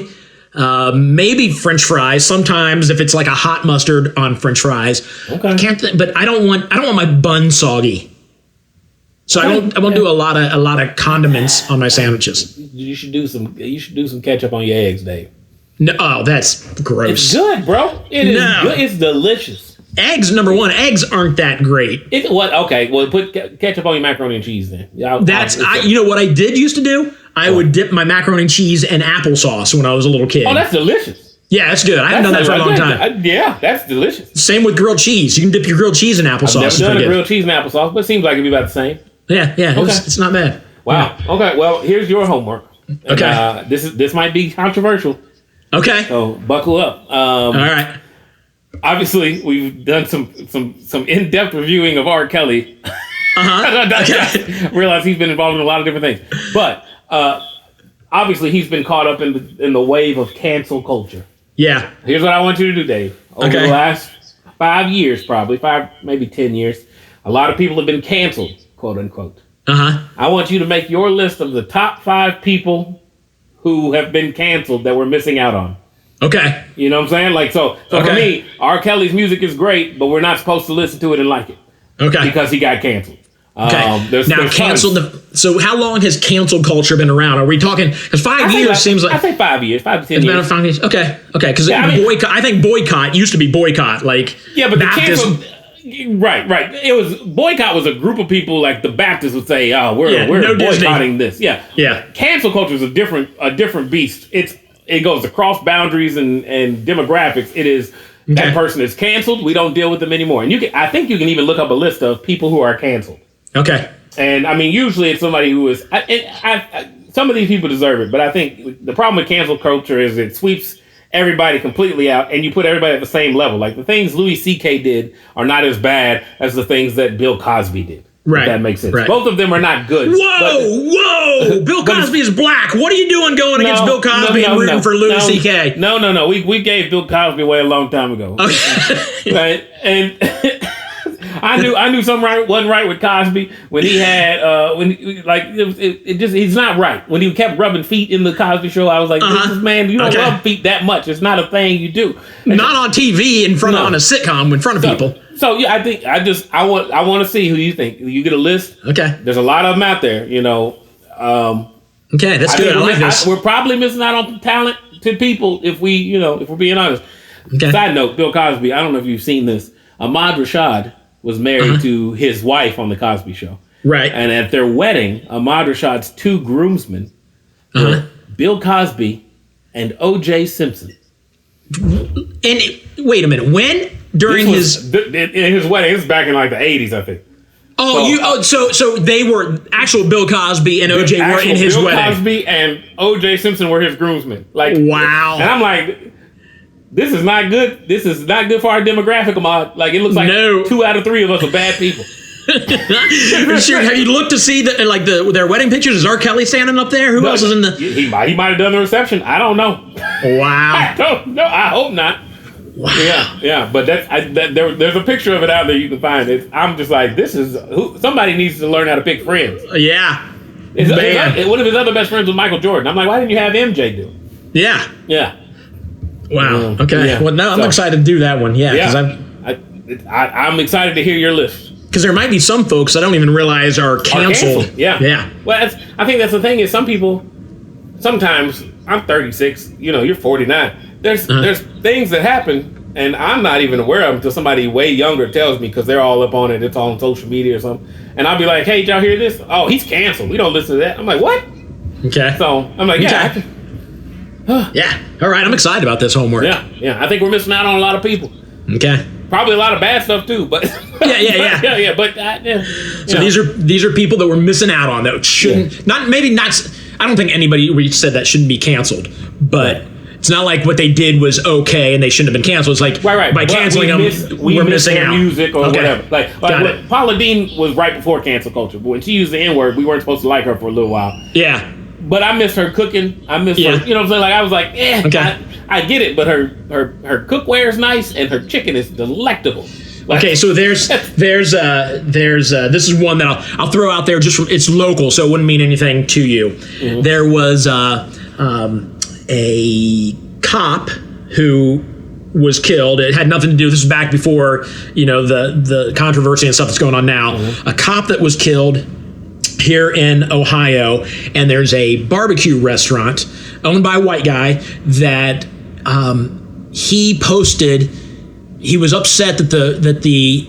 Maybe French fries. Sometimes if it's like a hot mustard on French fries. Okay. But I don't want my bun soggy. So I won't do a lot of condiments on my sandwiches. You should do some ketchup on your eggs, Dave. No, that's gross. It's good, bro. It is good. It's delicious. Eggs, number one. Eggs aren't that great. Okay. Well, put ketchup on your macaroni and cheese then. You know what I did used to do? I would dip my macaroni and cheese in applesauce when I was a little kid. Oh, that's delicious. Yeah, that's good. I haven't done that for a long time. Yeah, that's delicious. Same with grilled cheese. You can dip your grilled cheese in applesauce. I've never done a grilled cheese in applesauce, but it seems like it'd be about the same. Yeah. Okay. It's not bad. Wow. Yeah. Okay. Well, here's your homework. Okay. This might be controversial. Okay. So buckle up. All right. Obviously, we've done some in-depth reviewing of R. Kelly. Okay. Realize he's been involved in a lot of different things, but obviously he's been caught up in the wave of cancel culture. Yeah. Here's what I want you to do, Dave. Over the last 5 years, probably 5, maybe 10 years, a lot of people have been canceled, quote unquote. I want you to make your list of the top 5 people who have been canceled that we're missing out on. Okay. You know what I'm saying? Like so for me, R. Kelly's music is great, but we're not supposed to listen to it and like it. Okay. Because he got canceled. Okay. There's canceled. So how long has cancel culture been around? Are we talking? Because 5 years seems like. I say 5 years, 5 to 10 years. It's been 5 years. Okay. Because boycott. I think boycott used to be boycott. Like but Baptist. Right. It was boycott was a group of people like the Baptists would say, "Oh, we're boycotting this." Yeah. Cancel culture is a different beast. It goes across boundaries and demographics. It is. That person is canceled. We don't deal with them anymore. And I think you can even look up a list of people who are canceled. Okay. And I mean, usually it's somebody who is. Some of these people deserve it, but I think the problem with cancel culture is it sweeps everybody completely out, and you put everybody at the same level. Like the things Louis C.K. did are not as bad as the things that Bill Cosby did. Right. If that makes sense. Right. Both of them are not good. Whoa! Bill Cosby is black. What are you doing going against Bill Cosby and rooting for Louis C.K.? No. We gave Bill Cosby away a long time ago. Okay. Right? And I knew something wasn't right with Cosby when he had he's not right. When he kept rubbing feet in the Cosby Show, I was like, this man, you don't rub feet that much. It's not a thing you do. Not on TV on a sitcom in front of people. So yeah, I think I want to see who you think. You get a list. Okay. There's a lot of them out there. Okay, that's good. I like this. We're probably missing out on talented people if we're being honest. Okay. Side note, Bill Cosby. I don't know if you've seen this. Ahmad Rashad was married to his wife on the Cosby Show. Right. And at their wedding, Ahmad Rashad's 2 groomsmen were Bill Cosby and O.J. Simpson. And wait a minute, when? During his wedding, this is back in like the 80s, I think. So they were actual Bill Cosby and OJ were in his wedding. Bill Cosby and OJ Simpson were his groomsmen. Like wow. And I'm like, this is not good. This is not good for our demographic, Ahmad. Like it looks like 2 out of 3 of us are bad people. Sure. Have you looked to see their wedding pictures? Is R. Kelly standing up there? Who else is in the? He might have done the reception. I don't know. Wow. I don't know. I hope not. Wow. Yeah. But there's a picture of it out there you can find. I'm just like, somebody needs to learn how to pick friends. Yeah. One of his other best friends was Michael Jordan. I'm like, why didn't you have MJ do it? Yeah. Yeah. Wow. Okay. Yeah. Well, now I'm excited to do that one. Yeah. I'm excited to hear your list. Because there might be some folks I don't even realize are canceled. Yeah. Yeah. Well, I think that's the thing is some people, sometimes I'm 36, you're 49. There's things that happen and I'm not even aware of them until somebody way younger tells me because they're all up on it. It's all on social media or something. And I'll be like, hey, did y'all hear this? Oh, he's canceled. We don't listen to that. I'm like, what? Okay. So I'm like, yeah. Okay. Yeah. All right. I'm excited about this homework. Yeah. Yeah. I think we're missing out on a lot of people. Okay. Probably a lot of bad stuff too, but yeah. But so these are people that we're missing out on that shouldn't not. I don't think anybody said that shouldn't be canceled, but it's not like what they did was okay and they shouldn't have been canceled. It's like right. by canceling them, we're missing out. Music or whatever. Like Paula Deen was right before cancel culture, but when she used the N-word, we weren't supposed to like her for a little while. Yeah. But I miss her cooking. I miss her. You know what I'm saying? Like I was like, okay. I get it, but her cookware is nice and her chicken is delectable. Like, okay, so there's this is one that I'll throw out there just from, it's local, so it wouldn't mean anything to you. Mm-hmm. There was a cop who was killed. It had nothing to do. This was back before the controversy and stuff that's going on now. Mm-hmm. A cop that was killed here in Ohio, and there's a barbecue restaurant owned by a white guy that he posted. He was upset that the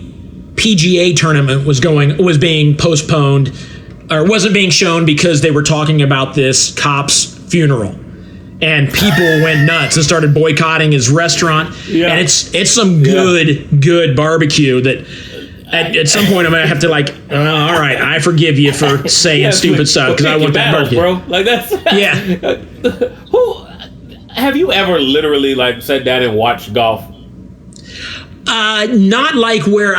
PGA tournament was being postponed or wasn't being shown because they were talking about this cop's funeral, and people went nuts and started boycotting his restaurant. Yeah. And it's some good barbecue that. At some point, I'm gonna have to all right, I forgive you for saying stupid stuff because I want that barbecue, bro. Like that's Who have you ever literally sat down and watched golf? Not like where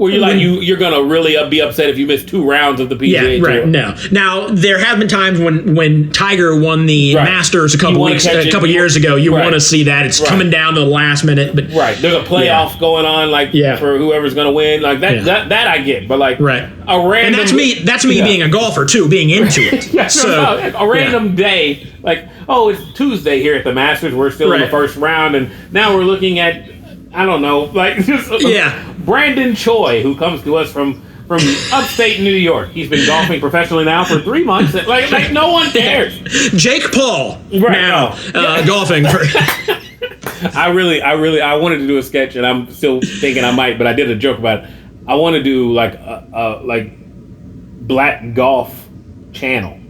you're gonna really be upset if you miss 2 rounds of the PGA Tour. Right. No. Now there have been times when Tiger won the Masters a couple years ago. You want to see that it's coming down to the last minute, but there's a playoff going on for whoever's gonna win. Like that, that I get, but a random. And that's me being a golfer too, being into it. A random day, it's Tuesday here at the Masters. We're still in the first round, and now we're looking at. I don't know, Brandon Choi, who comes to us from upstate New York. He's been golfing professionally now for 3 months. Like no one cares. Jake Paul, now golfing. I wanted to do a sketch, and I'm still thinking I might, but I did a joke about it. I want to do a black golf channel,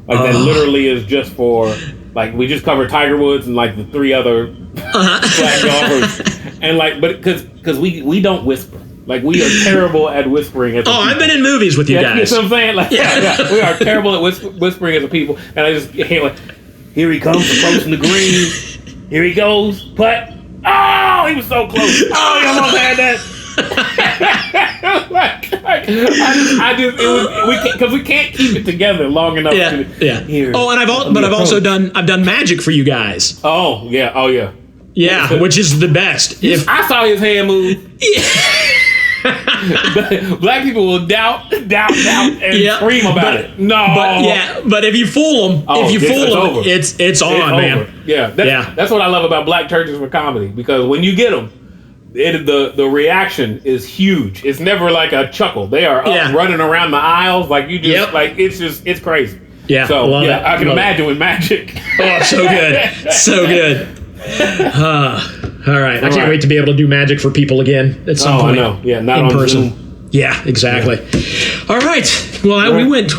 that literally is just for we just covered Tiger Woods and the 3 other black golfers. And but because we don't whisper, we are terrible at whispering. I've been in movies with you guys. You know what I'm saying? We are terrible at whispering as a people. And I just hear here he comes approaching the green. Here he goes, putt. Oh, he was so close. Oh, he almost had that. Because we can't keep it together long enough. Here. Oh, and I've also done magic for you guys. Oh yeah. Yeah, which is the best. I saw his hand move. Black people will doubt, and scream about it. No, but if you fool them, it's on, over. Man. Yeah, that's what I love about Black Churches for Comedy, because when you get them, the reaction is huge. It's never like a chuckle. They are up running around the aisles it's crazy. Yeah, so I can imagine with magic. Oh, so good, so good. All right. I can't wait to be able to do magic for people again at some point. I know. Yeah, not in on person. Zoom. Yeah, exactly. Yeah. All right. Well, we went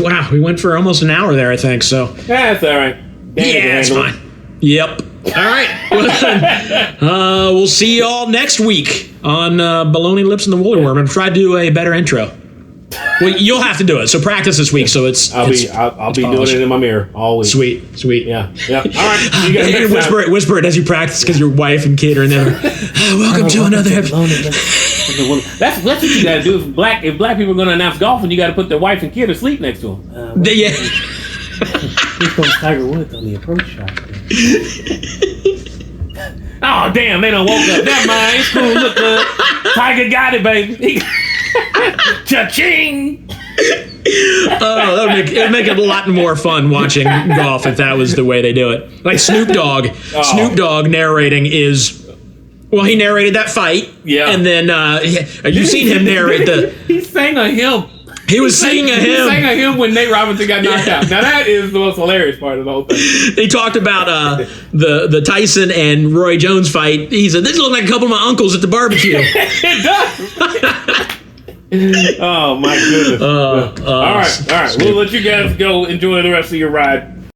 for almost an hour there, I think. So yeah, it's all right. It's fine. Yep. All right. We'll see y'all next week on Bologna Lips and the Woolly Worm. I'm trying to do a better intro. Well, you'll have to do it. So practice this week. So I'll be doing it in my mirror always. Sweet. Yeah. All right. You guys whisper it as you practice, because your wife and kid are in there. Welcome to another episode. That's what you got to do. If black people are going to announce golfing, you got to put their wife and kid asleep next to them. Here comes Tiger Woods on the approach shot. Oh damn! They done woke up. Never mind. It's cool. Look, Tiger got it, baby. Cha-ching! Oh, it'd make it a lot more fun watching golf if that was the way they do it. Like Snoop Dogg. Snoop Dogg narrating is... Well, he narrated that fight. Yeah. And then you've seen him narrate the... He sang a hymn. He was singing a hymn. He sang a hymn when Nate Robinson got knocked out. Now that is the most hilarious part of the whole thing. They talked about the Tyson and Roy Jones fight. He said, "This looks like a couple of my uncles at the barbecue." It does. Oh my goodness. All right. We'll let you guys go enjoy the rest of your ride.